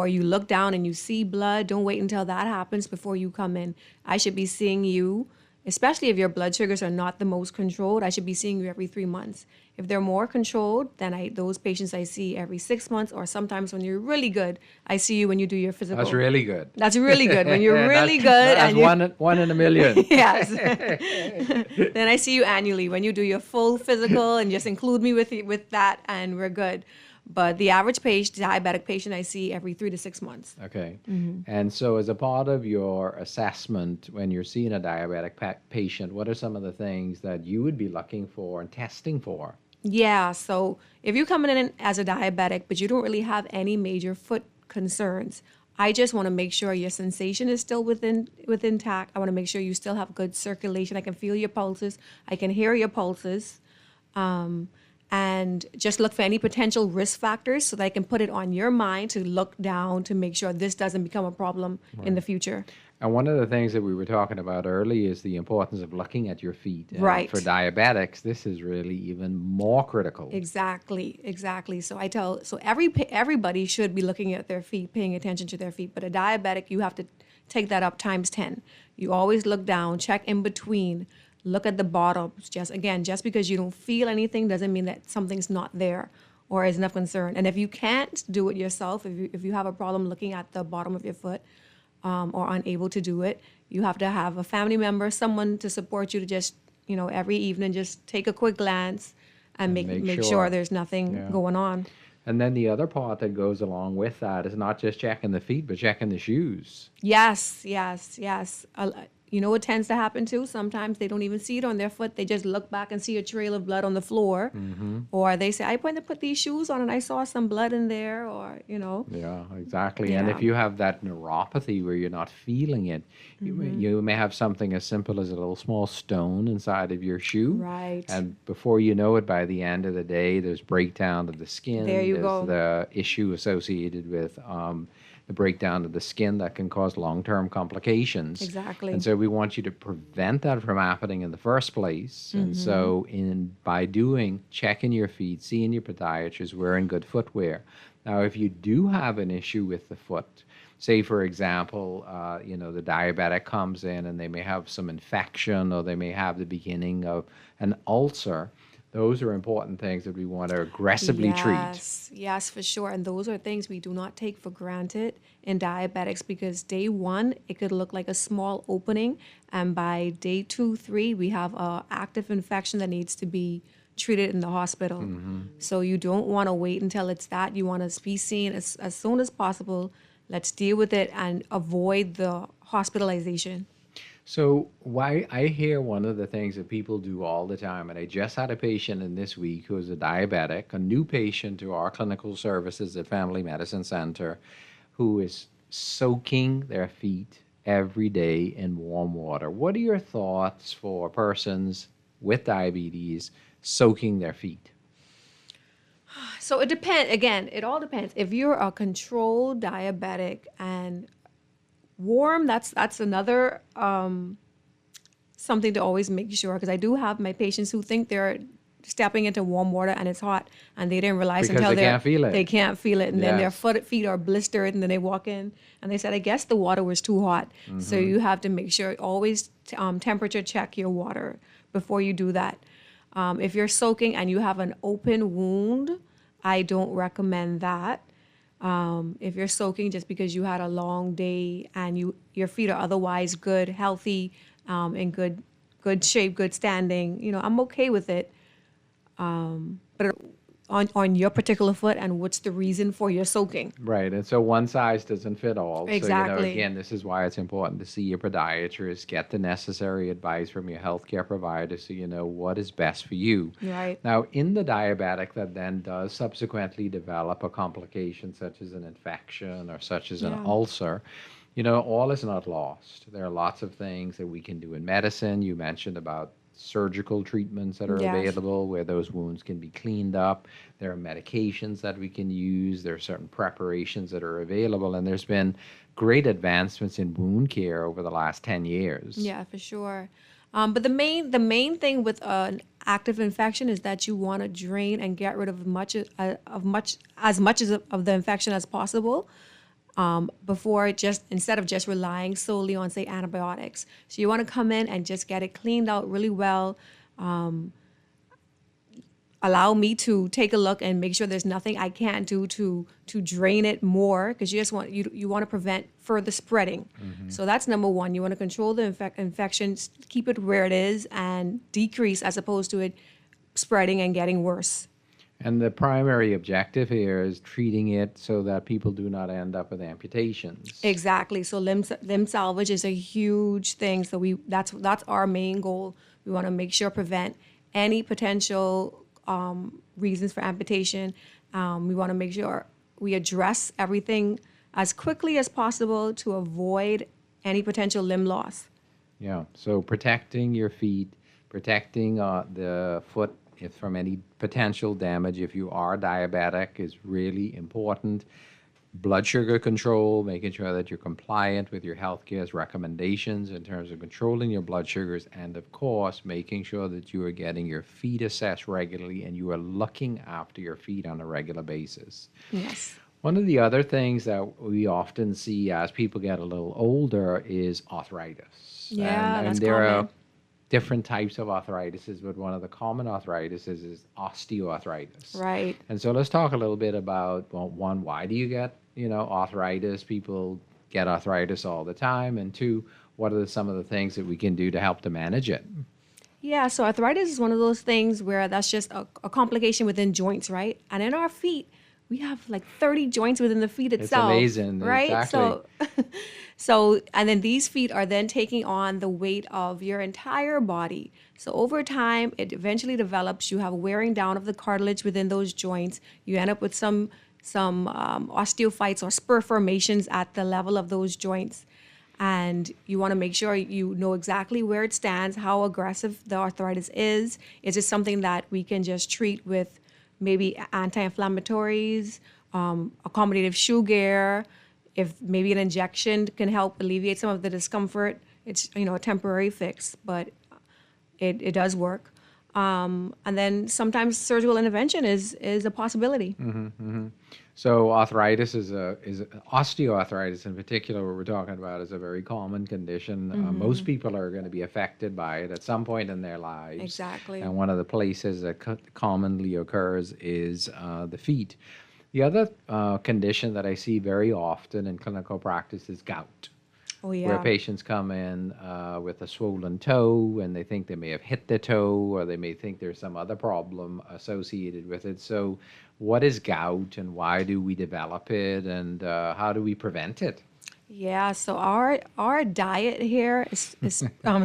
E: you look down and you see blood. Don't wait until that happens before you come in. I should be seeing you, especially if your blood sugars are not the most controlled, I should be seeing you every 3 months. If they're more controlled, then those patients I see every 6 months, or sometimes when you're really good, I see you when you do your physical.
D: That's really good.
E: That's really good. When you're really good.
D: That's one in a million.
E: Yes. Then I see you annually when you do your full physical and just include me with that, and we're good. But the average diabetic patient I see every 3 to 6 months.
D: Okay. And so as a part of your assessment, when you're seeing a diabetic patient, what are some of the things that you would be looking for and testing for?
E: Yeah, so if you're coming in as a diabetic, but you don't really have any major foot concerns, I just want to make sure your sensation is still within intact. I want to make sure you still have good circulation. I can feel your pulses. I can hear your pulses. And just look for any potential risk factors so that I can put it on your mind to look down to make sure this doesn't become a problem in the future.
D: And one of the things that we were talking about early is the importance of looking at your feet. And
E: Right.
D: for diabetics, this is really even more critical.
E: Exactly. So everybody should be looking at their feet, paying attention to their feet. But a diabetic, you have to take that up times 10. You always look down, check in between. Look at the bottom. Just because you don't feel anything doesn't mean that something's not there or is enough concern. And if you can't do it yourself, if you have a problem looking at the bottom of your foot or unable to do it, you have to have a family member, someone to support you to just, every evening just take a quick glance and make sure there's nothing going on.
D: And then the other part that goes along with that is not just checking the feet, but checking the shoes.
E: Yes. you know what tends to happen too? Sometimes they don't even see it on their foot. They just look back and see a trail of blood on the floor. Or they say, I went to put these shoes on and I saw some blood in there, or,
D: Yeah, exactly. And if you have that neuropathy where you're not feeling it, you may have something as simple as a little small stone inside of your shoe.
E: Right.
D: And before you know it, by the end of the day, there's breakdown of the skin.
E: There you
D: there's
E: go.
D: the issue associated with the breakdown of the skin that can cause long-term complications.
E: Exactly.
D: And so we want you to prevent that from happening in the first place. And so by checking your feet, seeing your podiatrist, wearing good footwear. Now, if you do have an issue with the foot, say, for example, the diabetic comes in and they may have some infection or they may have the beginning of an ulcer, those are important things that we want to aggressively treat.
E: Yes, for sure. And those are things we do not take for granted in diabetics, because day one, it could look like a small opening. And by day 2, 3, we have an active infection that needs to be treated in the hospital. So you don't want to wait until it's that. You want to be seen as soon as possible. Let's deal with it and avoid the hospitalization.
D: So why I hear one of the things that people do all the time, and I just had a patient in this week who is a diabetic, a new patient to our clinical services at Family Medicine Center, who is soaking their feet every day in warm water. What are your thoughts for persons with diabetes soaking their feet?
E: So it depends. Again, it all depends. If you're a controlled diabetic and warm, that's another something to always make sure, because I do have my patients who think they're stepping into warm water and it's hot, and they didn't realize
D: Because
E: until
D: they can't feel it.
E: They can't feel it, and then their
D: Yes.
E: feet are blistered, and then they walk in and they said, I guess the water was too hot. So you have to make sure, always temperature check your water before you do that. If you're soaking and you have an open wound, I don't recommend that. If you're soaking just because you had a long day and your feet are otherwise good, healthy, in good shape, good standing, I'm okay with it. But on your particular foot, and what's the reason for your soaking?
D: Right, and so one size doesn't fit all.
E: Exactly.
D: So, again, this is why it's important to see your podiatrist, get the necessary advice from your healthcare provider so you know what is best for you.
E: Right.
D: Now, in the diabetic that then does subsequently develop a complication such as an infection or such as an ulcer, all is not lost. There are lots of things that we can do in medicine. You mentioned about surgical treatments that are available where those wounds can be cleaned up. There are medications that we can use. There are certain preparations that are available. And there's been great advancements in wound care over the last 10 years.
E: Yeah, for sure. But the main thing with an active infection is that you want to drain and get rid of as much of the infection as possible. Before instead of just relying solely on, say, antibiotics. So you want to come in and just get it cleaned out really well. Allow me to take a look and make sure there's nothing I can't do to drain it more, because you just want you want to prevent further spreading. So that's number one. You want to control the infection, keep it where it is, and decrease as opposed to it spreading and getting worse.
D: And the primary objective here is treating it so that people do not end up with amputations.
E: Exactly. So limb salvage is a huge thing. So that's our main goal. We want to make sure prevent any potential reasons for amputation. We want to make sure we address everything as quickly as possible to avoid any potential limb loss.
D: Yeah. So protecting your feet, protecting the foot from any potential damage if you are diabetic is really important. Blood sugar control, making sure that you're compliant with your healthcare's recommendations in terms of controlling your blood sugars, and of course, making sure that you are getting your feet assessed regularly and you are looking after your feet on a regular basis.
E: Yes.
D: One of the other things that we often see as people get a little older is arthritis.
E: Yeah,
D: and
E: that's
D: there
E: common.
D: are different types of arthritis, but one of the common arthritis is osteoarthritis.
E: Right.
D: And so let's talk a little bit about, well, one, why do you get, arthritis? People get arthritis all the time. And two, what are some of the things that we can do to help to manage it?
E: Yeah, so arthritis is one of those things where that's just a complication within joints, right? And in our feet, we have like 30 joints within the feet itself.
D: It's amazing,
E: right?
D: exactly.
E: So, and then these feet are then taking on the weight of your entire body. So over time, it eventually develops. You have wearing down of the cartilage within those joints. You end up with some osteophytes or spur formations at the level of those joints. And you want to make sure you know exactly where it stands, how aggressive the arthritis is. Is it something that we can just treat with maybe anti-inflammatories, accommodative shoe gear? If maybe an injection can help alleviate some of the discomfort, it's a temporary fix, but it does work. And then sometimes surgical intervention is a possibility.
D: So arthritis is osteoarthritis in particular, what we're talking about, is a very common condition. Most people are going to be affected by it at some point in their lives.
E: Exactly.
D: And one of the places that commonly occurs is the feet. The other condition that I see very often in clinical practice is gout.
E: Oh, yeah.
D: Where patients come in with a swollen toe and they think they may have hit the toe, or they may think there's some other problem associated with it. So what is gout and why do we develop it, and how do we prevent it?
E: Yeah, so our diet here is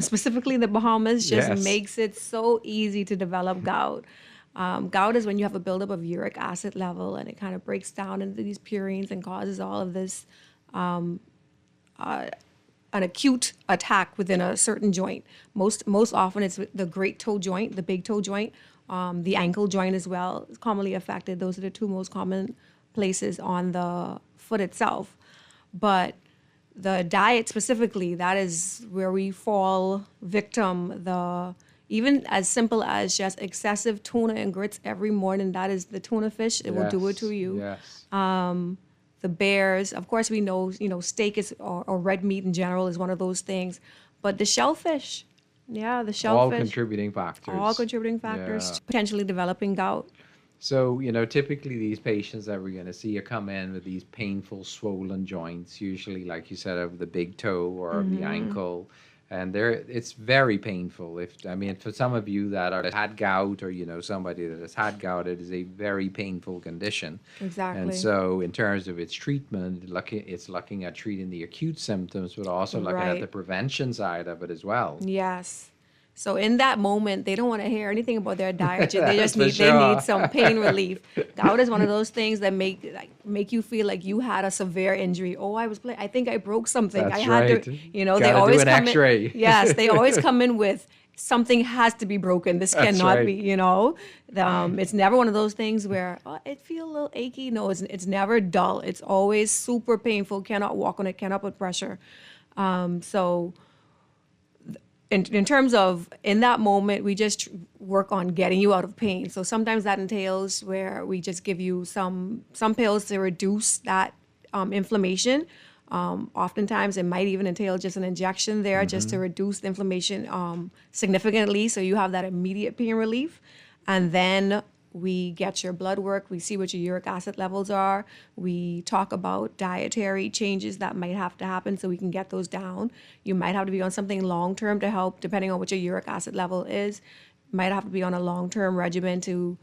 E: specifically the Bahamas just makes it so easy to develop gout. Gout is when you have a buildup of uric acid level, and it kind of breaks down into these purines and causes all of this an acute attack within a certain joint. Most often it's the great toe joint, the big toe joint, the ankle joint as well is commonly affected. Those are the two most common places on the foot itself. But the diet specifically, that is where we fall victim. Even as simple as just excessive tuna and grits every morning, that is the tuna fish. It will do it to you.
D: Yes.
E: The bears, of course, we know, steak is or red meat in general is one of those things. But the shellfish, the shellfish.
D: All contributing factors.
E: All contributing factors to potentially developing gout.
D: So, typically these patients that we're going to see come in with these painful, swollen joints, usually, like you said, of the big toe or the ankle. And it's very painful. For some of you that have had gout, or somebody that has had gout, it is a very painful condition.
E: Exactly.
D: And so, in terms of its treatment, it's looking at treating the acute symptoms, but also looking at the prevention side of it as well.
E: Yes. So in that moment, they don't want to hear anything about their diet. They just need some pain relief. Gout is one of those things that make you feel like you had a severe injury. Oh, I think I broke something.
D: That's
E: I had
D: right.
E: to,
D: Gotta
E: they always
D: do an
E: come
D: X-ray.
E: in. Yes, they always come in with something has to be broken. This cannot be. It's never one of those things where it feels a little achy. No, it's never dull. It's always super painful. Cannot walk on it. Cannot put pressure. In terms of, in that moment, we just work on getting you out of pain. So sometimes that entails where we just give you some pills to reduce that inflammation. Oftentimes, it might even entail just an injection there just to reduce the inflammation significantly, so you have that immediate pain relief. And then we get your blood work, we see what your uric acid levels are, we talk about dietary changes that might have to happen so we can get those down. You might have to be on something long-term to help, depending on what your uric acid level is. You might have to be on a long-term regimen to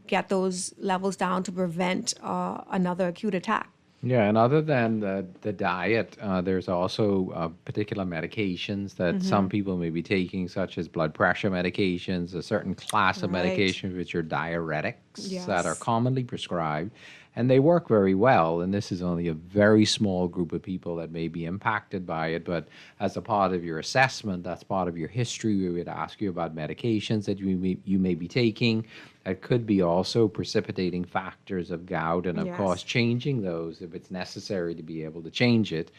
E: get those levels down to prevent another acute attack.
D: Yeah, and other than the diet, there's also particular medications that some people may be taking, such as blood pressure medications, a certain class of medications which are diuretics that are commonly prescribed, and they work very well. And this is only a very small group of people that may be impacted by it, but as a part of your assessment, that's part of your history. We would ask you about medications that you may be taking. That could be also precipitating factors of gout, and of course changing those if it's necessary to be able to change it.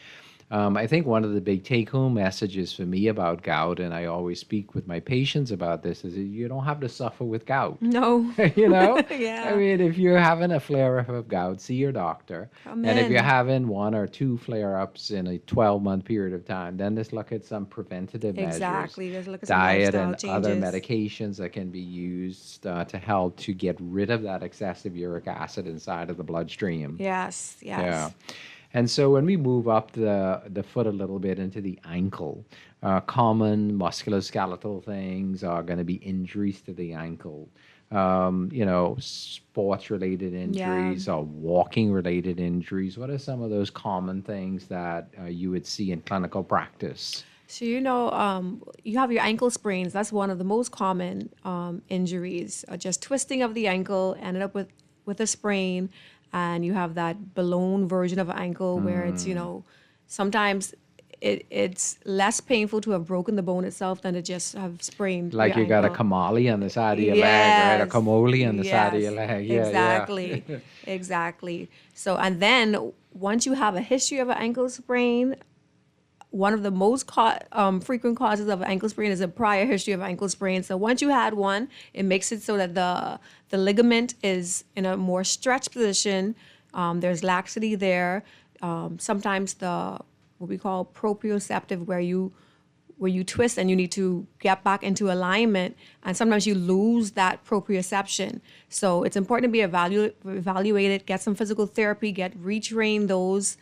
D: I think one of the big take-home messages for me about gout, and I always speak with my patients about this, is that you don't have to suffer with gout.
E: No.
D: I mean, if you're having a flare-up of gout, see your doctor. And if you're having one or two flare-ups in a 12-month period of time, then let's look at some preventative measures.
E: Exactly. Let's look at some
D: diet
E: lifestyle
D: and
E: changes.
D: other medications that can be used to help to get rid of that excessive uric acid inside of the bloodstream.
E: Yes.
D: Yeah. And so when we move up the foot a little bit into the ankle, common musculoskeletal things are going to be injuries to the ankle. sports-related injuries or walking-related injuries? What are some of those common things that you would see in clinical practice?
E: So, you have your ankle sprains. That's one of the most common injuries. Just twisting of the ankle, ended up with a sprain, and you have that balloon version of an ankle where it's, sometimes it's less painful to have broken the bone itself than to just have sprained
D: Like
E: your
D: you got a
E: ankle.
D: kamali on the side of your leg, right? A kamoli on the side of your
E: Yes,
D: leg. Yeah,
E: exactly,
D: yeah.
E: exactly. So, and then once you have a history of an ankle sprain, one of the most frequent causes of ankle sprain is a prior history of ankle sprain. So once you had one, it makes it so that the ligament is in a more stretched position. There's laxity there. Sometimes what we call proprioceptive, where you twist and you need to get back into alignment, and sometimes you lose that proprioception. So it's important to be evaluated, get some physical therapy, get retrain those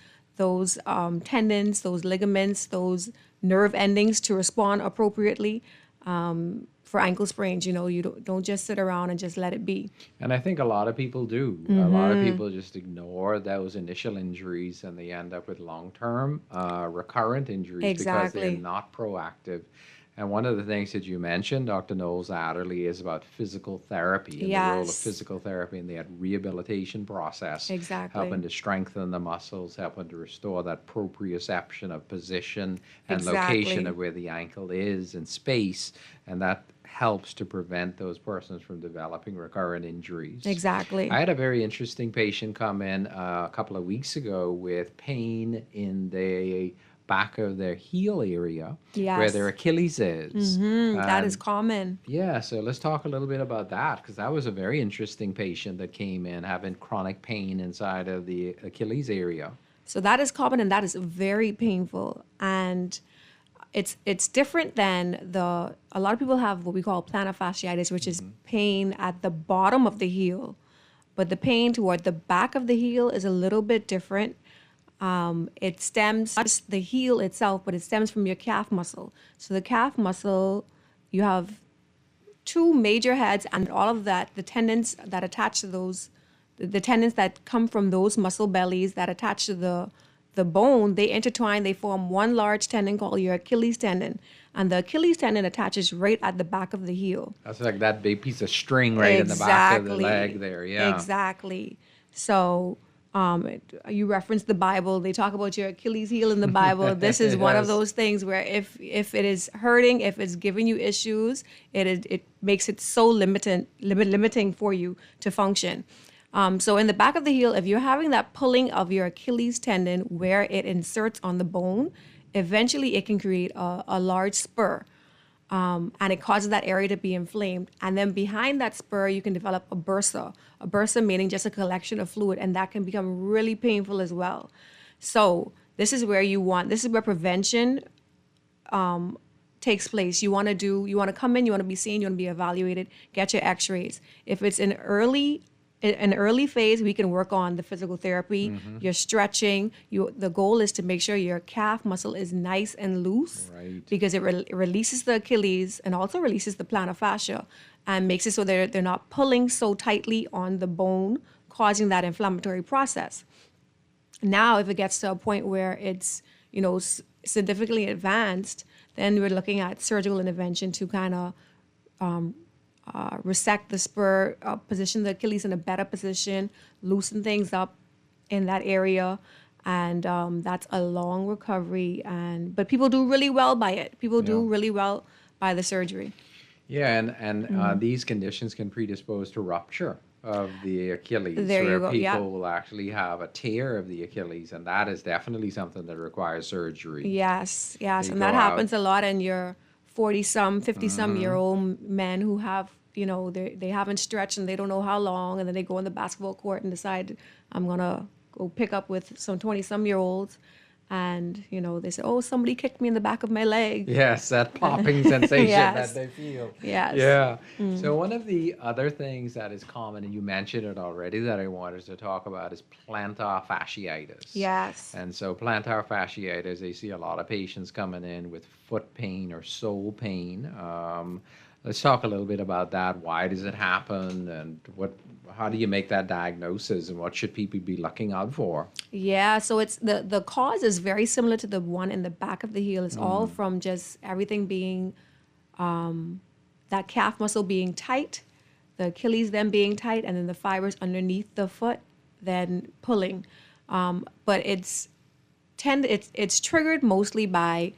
E: tendons, those ligaments, those nerve endings to respond appropriately for ankle sprains. You don't just sit around and just let it be.
D: And I think a lot of people do. A lot of people just ignore those initial injuries and they end up with long-term recurrent injuries because they're
E: Exactly.
D: not proactive. And one of the things that you mentioned, Dr. Knowles Adderley, is about physical therapy and the role of
E: Yes.
D: physical therapy in that rehabilitation process.
E: Exactly.
D: Helping to strengthen the muscles, helping to restore that proprioception of position and location
E: Exactly.
D: of where the ankle is in space. And that helps to prevent those persons from developing recurrent injuries.
E: Exactly.
D: I had a very interesting patient come in a couple of weeks ago with pain in the back of their heel area where
E: Yes.
D: their Achilles is.
E: That is
D: And
E: common.
D: yeah, so let's talk a little bit about that because that was a very interesting patient that came in having chronic pain inside of the Achilles area.
E: So that is common, and that is very painful. And it's different than a lot of people have what we call plantar fasciitis, which is pain at the bottom of the heel. But the pain toward the back of the heel is a little bit different. It stems not just the heel itself, but it stems from your calf muscle. So the calf muscle, you have two major heads, and all of that, the tendons that attach to those, the tendons that come from those muscle bellies that attach to the bone, they intertwine, they form one large tendon called your Achilles tendon. And the Achilles tendon attaches right at the back of the heel.
D: That's like that big piece of string right in the back of the
E: Exactly.
D: leg there. Yeah.
E: Exactly. So you referenced the Bible. They talk about your Achilles heel in the Bible. This is one of
D: Yes.
E: those things where if it is hurting, if it's giving you issues, it makes it so limiting for you to function. So in the back of the heel, if you're having that pulling of your Achilles tendon where it inserts on the bone, eventually it can create a large spur. And it causes that area to be inflamed. And then behind that spur, you can develop a bursa. A bursa meaning just a collection of fluid, and that can become really painful as well. So this is where prevention takes place. You want to come in, you want to be seen, you want to be evaluated, get your x-rays. If it's an early phase, we can work on the physical therapy, your stretching. The goal is to make sure your calf muscle is nice and loose,
D: Right.
E: because it releases the Achilles and also releases the plantar fascia and makes it so they're not pulling so tightly on the bone, causing that inflammatory process. Now, if it gets to a point where it's significantly advanced, then we're looking at surgical intervention to kind of resect the spur, position the Achilles in a better position, loosen things up in that area, and that's a long recovery. But people do really well by it. People do
D: Yeah.
E: really well by the surgery.
D: Yeah, and these conditions can predispose to rupture of the Achilles,
E: There you
D: where
E: go,
D: people
E: yeah.
D: will actually have a tear of the Achilles, and that is definitely something that requires surgery.
E: Yes, yes,
D: They
E: and that
D: go out.
E: happens a lot in your 40-some, 50-some-year-old men who have, they haven't stretched and they don't know how long, and then they go in the basketball court and decide, I'm gonna go pick up with some 20-some-year-olds, and they say, oh, somebody kicked me in the back of my leg.
D: Yes, that popping sensation
E: Yes.
D: that they feel.
E: Yes.
D: Yeah. So one of the other things that is common, and you mentioned it already, that I wanted to talk about is plantar fasciitis.
E: Yes.
D: And so plantar fasciitis, they see a lot of patients coming in with foot pain or sole pain. Let's talk a little bit about that. Why does it happen, and how do you make that diagnosis, and what should people be looking out for?
E: Yeah, so it's the cause is very similar to the one in the back of the heel. It's all from just everything being that calf muscle being tight, the Achilles then being tight, and then the fibers underneath the foot then pulling. But it's triggered mostly by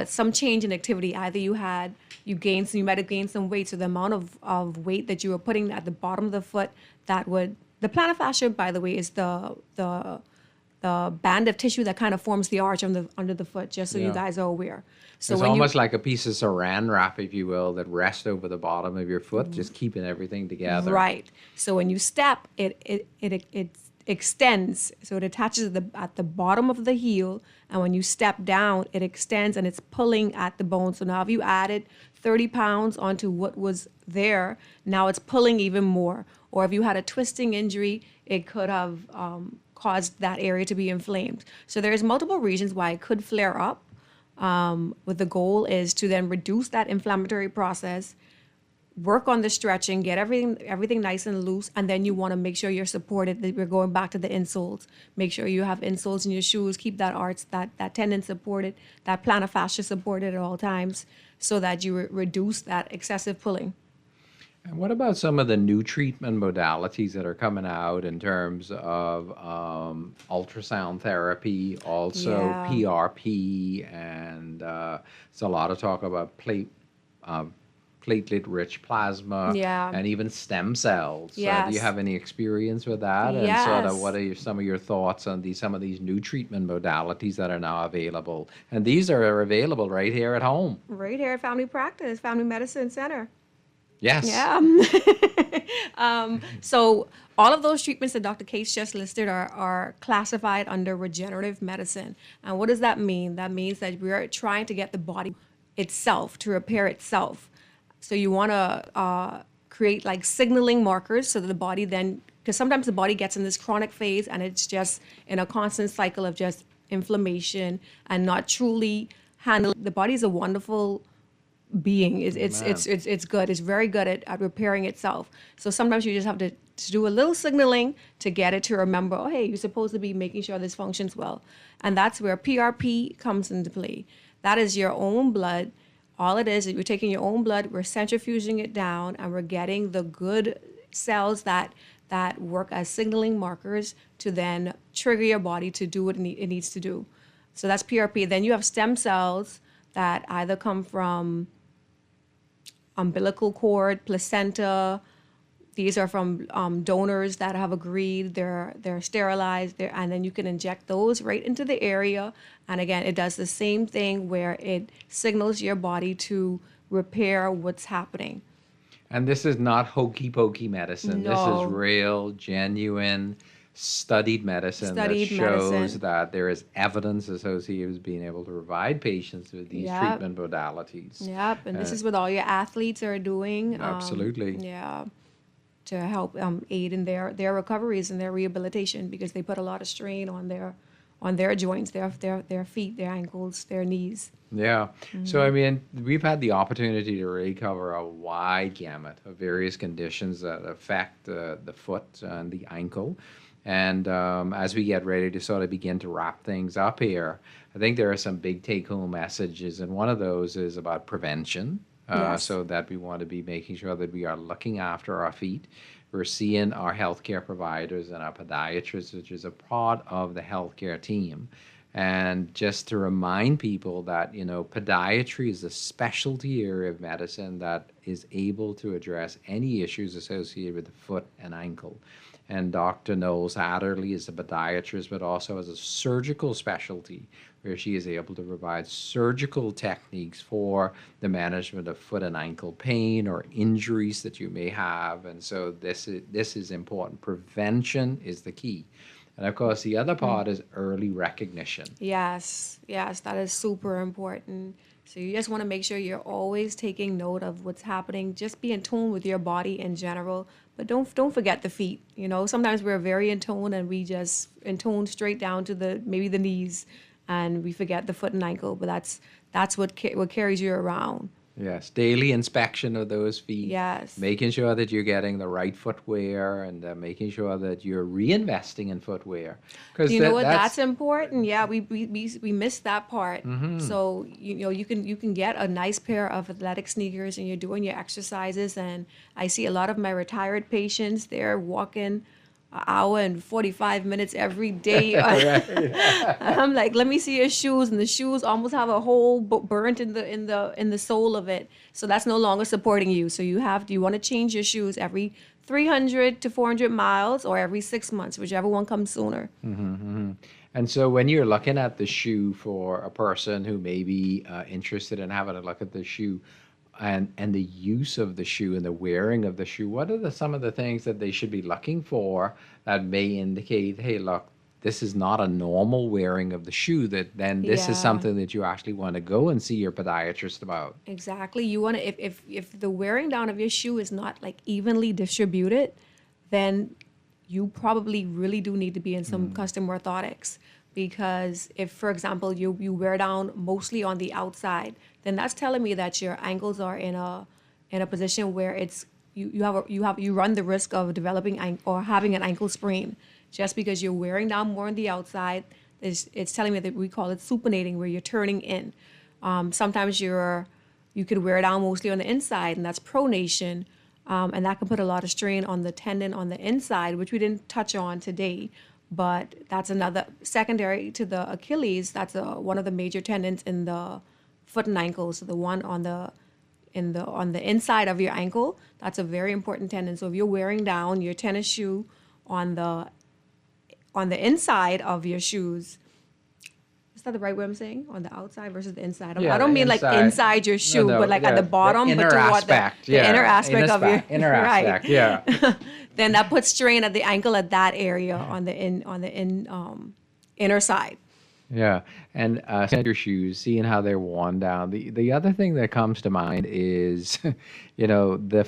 E: some change in activity. Either you might have gained some weight, so the amount of weight that you were putting at the bottom of the foot, the plantar fascia, by the way, is the band of tissue that kind of forms the arch under the foot, just so you guys are aware. So
D: it's almost like a piece of saran wrap, if you will, that rests over the bottom of your foot, just keeping everything together.
E: Right. So when you step, it extends. So it attaches at the bottom of the heel, and when you step down, it extends and it's pulling at the bone. So now if you added 30 pounds onto what was there, now it's pulling even more. Or if you had a twisting injury, it could have caused that area to be inflamed. So there's multiple reasons why it could flare up. But the goal is to then reduce that inflammatory process, work on the stretching, get everything nice and loose, and then you want to make sure you're supported. We're going back to the insoles. Make sure you have insoles in your shoes. Keep that arch, that tendon supported, that plantar fascia supported at all times, so that you reduce that excessive pulling.
D: And what about some of the new treatment modalities that are coming out in terms of ultrasound therapy, also PRP, and there's a lot of talk about platelet-rich plasma, and even stem cells.
E: Yes.
D: Do you have any experience with that?
E: Yes.
D: And sort of what are some of your thoughts on some of these new treatment modalities that are now available? And these are available right here at home.
E: Right here at Family Practice, Family Medicine Center.
D: Yes.
E: Yeah. So all of those treatments that Dr. Case just listed are classified under regenerative medicine. And what does that mean? That means that we're trying to get the body itself to repair itself. So you want to create like signaling markers so that the body then, because sometimes the body gets in this chronic phase and it's just in a constant cycle of just inflammation and not truly handling. The body is a wonderful being. It's good. It's very good at repairing itself. So sometimes you just have to do a little signaling to get it to remember, oh, hey, you're supposed to be making sure this functions well. And that's where PRP comes into play. That is your own blood. All it is we're taking your own blood, we're centrifuging it down, and we're getting the good cells that work as signaling markers to then trigger your body to do what it needs to do. So that's PRP. Then you have stem cells that either come from umbilical cord, placenta. These are from donors that have agreed. They're sterilized, and then you can inject those right into the area. And again, it does the same thing where it signals your body to repair what's happening.
D: And this is not hokey pokey medicine.
E: No.
D: This is real, genuine, studied medicine that shows that there is evidence associated with being able to provide patients with these treatment modalities.
E: Yep, and this is what all your athletes are doing.
D: Absolutely.
E: To help aid in their recoveries and their rehabilitation, because they put a lot of strain on their joints, their feet, their ankles, their knees.
D: Yeah. So, I mean, we've had the opportunity to really cover a wide gamut of various conditions that affect the foot and the ankle. And as we get ready to sort of begin to wrap things up here, I think there are some big take-home messages. And one of those is about prevention. So that we want to be making sure that we are looking after our feet. We're seeing our healthcare providers and our podiatrists, which is a part of the healthcare team. And just to remind people that, podiatry is a specialty area of medicine that is able to address any issues associated with the foot and ankle. And Dr. Knowles Adderley is a podiatrist, but also has a surgical specialty where she is able to provide surgical techniques for the management of foot and ankle pain or injuries that you may have. And so this is important. Prevention is the key. And of course, the other part is early recognition.
E: Yes, that is super important. So you just want to make sure you're always taking note of what's happening. Just be in tune with your body in general, but don't forget the feet. Sometimes we're very in tune and we just in tune straight down to maybe the knees, and we forget the foot and ankle. But that's what carries you around.
D: Yes, daily inspection of those feet.
E: Yes.
D: Making sure that you're getting the right footwear and making sure that you're reinvesting in footwear. Because
E: Do you know what? That's important. Yeah, we missed that part. So you can get a nice pair of athletic sneakers and you're doing your exercises. And I see a lot of my retired patients. They're walking an hour and 45 minutes every day. I'm like, let me see your shoes, and the shoes almost have a hole burnt in the sole of it. So that's no longer supporting you. So you want to change your shoes every 300 to 400 miles or every 6 months, whichever one comes sooner.
D: And so when you're looking at the shoe for a person who may be interested in having a look at the shoe and the use of the shoe and the wearing of the shoe, what are some of the things that they should be looking for that may indicate, hey, look, this is not a normal wearing of the shoe, that then this is something that you actually want to go and see your podiatrist about?
E: Exactly. You want to, if the wearing down of your shoe is not like evenly distributed, then you probably really do need to be in some custom orthotics. Because if, for example, you wear down mostly on the outside, then that's telling me that your ankles are in a position where it's you run the risk of developing or having an ankle sprain just because you're wearing down more on the outside. It's telling me that we call it supinating, where you're turning in. Sometimes you could wear down mostly on the inside, and that's pronation. And that can put a lot of strain on the tendon on the inside, which we didn't touch on today. But that's another secondary to the Achilles. That's one of the major tendons in the foot and ankle. So the one on the inside of your ankle, that's a very important tendon. So if you're wearing down your tennis shoe on the inside of your shoes, is that the right way I'm saying? On the outside versus the inside? I don't mean
D: inside.
E: like inside your shoe, but like at the bottom,
D: the
E: but
D: inner
E: toward
D: aspect,
E: the inner aspect of your
D: inner aspect, yeah.
E: Then that puts strain at the ankle at that area on the inner side.
D: Yeah, and looking at your shoes, seeing how they're worn down. The other thing that comes to mind is, the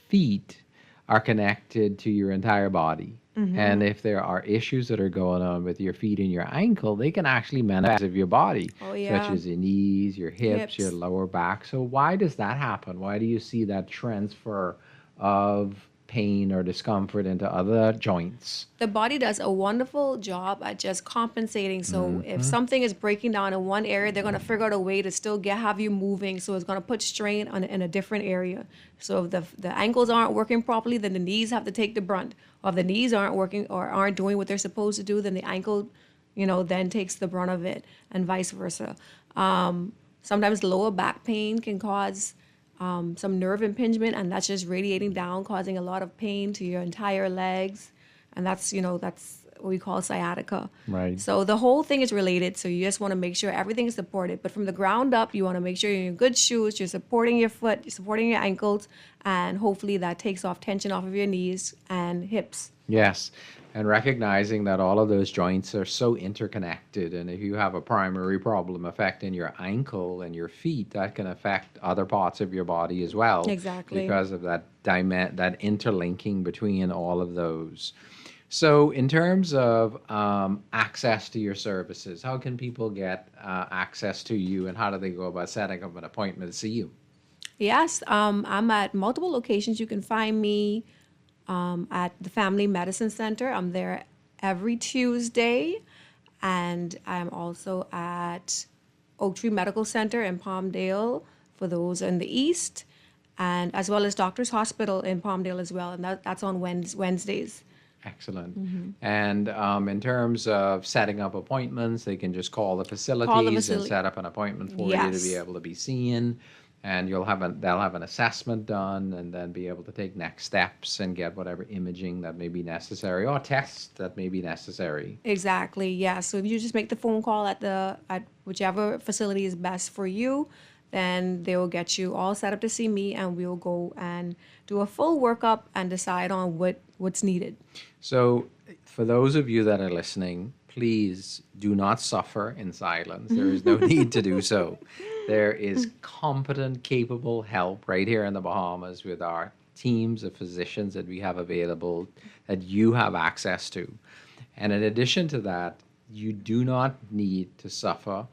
D: feet are connected to your entire body. And if there are issues that are going on with your feet and your ankle, they can actually manifest of your body, such as your knees, your hips, your lower back. So why does that happen? Why do you see that transfer of pain or discomfort into other joints?
E: The body does a wonderful job at just compensating. So if something is breaking down in one area, they're going to figure out a way to still have you moving. So it's going to put strain in a different area. So if the ankles aren't working properly, then the knees have to take the brunt. Or if the knees aren't working or aren't doing what they're supposed to do, then the ankle, then takes the brunt of it, and vice versa. Sometimes lower back pain can cause some nerve impingement, and that's just radiating down, causing a lot of pain to your entire legs. And that's what we call sciatica.
D: Right.
E: So the whole thing is related. So you just want to make sure everything is supported. But from the ground up, you want to make sure you're in good shoes, you're supporting your foot, you're supporting your ankles, and hopefully that takes off tension off of your knees and hips.
D: Yes. And recognizing that all of those joints are so interconnected. And if you have a primary problem affecting your ankle and your feet, that can affect other parts of your body as well.
E: Exactly.
D: Because of that interlinking between all of those. So in terms of access to your services, how can people get access to you, and how do they go about setting up an appointment to see you?
E: Yes, I'm at multiple locations. You can find me at the Family Medicine Center. I'm there every Tuesday. And I'm also at Oak Tree Medical Center in Palmdale for those in the east, and as well as Doctors Hospital in Palmdale as well. And that's on Wednesdays.
D: Excellent. And in terms of setting up appointments, they can just call the facilities and set up an appointment for you to be able to be seen. And they'll have an assessment done, and then be able to take next steps and get whatever imaging that may be necessary or tests that may be necessary.
E: Exactly. Yeah. So if you just make the phone call at whichever facility is best for you, then they will get you all set up to see me, and we'll go and do a full workup and decide on what's needed.
D: So for those of you that are listening, please do not suffer in silence. There is no need to do so. There is competent, capable help right here in the Bahamas with our teams of physicians that we have available, that you have access to. And in addition to that, you do not need to suffer.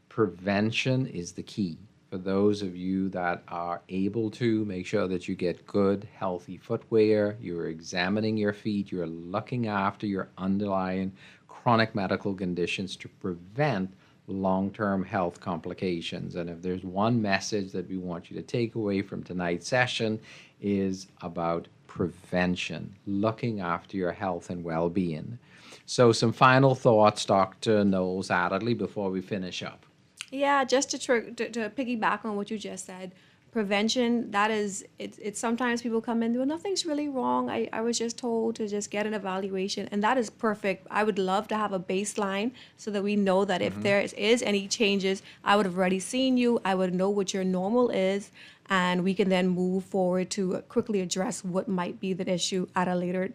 D: Prevention is the key. for those of you that are able to, make sure that you get good, healthy footwear, you're examining your feet, you're looking after your underlying chronic medical conditions to prevent long-term health complications. And if there's one message that we want you to take away from tonight's session is about prevention, looking after your health and well-being. So some final thoughts, Dr. Knowles Adderley, before we finish up.
E: Yeah, just to piggyback on what you just said, prevention, that is, it's sometimes people come in, well, nothing's really wrong. I was just told to just get an evaluation, and that is perfect. I would love to have a baseline so that we know that if there is any changes, I would have already seen you, I would know what your normal is, and we can then move forward to quickly address what might be the issue at a later,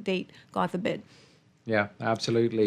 E: date, God forbid.
D: Yeah, absolutely.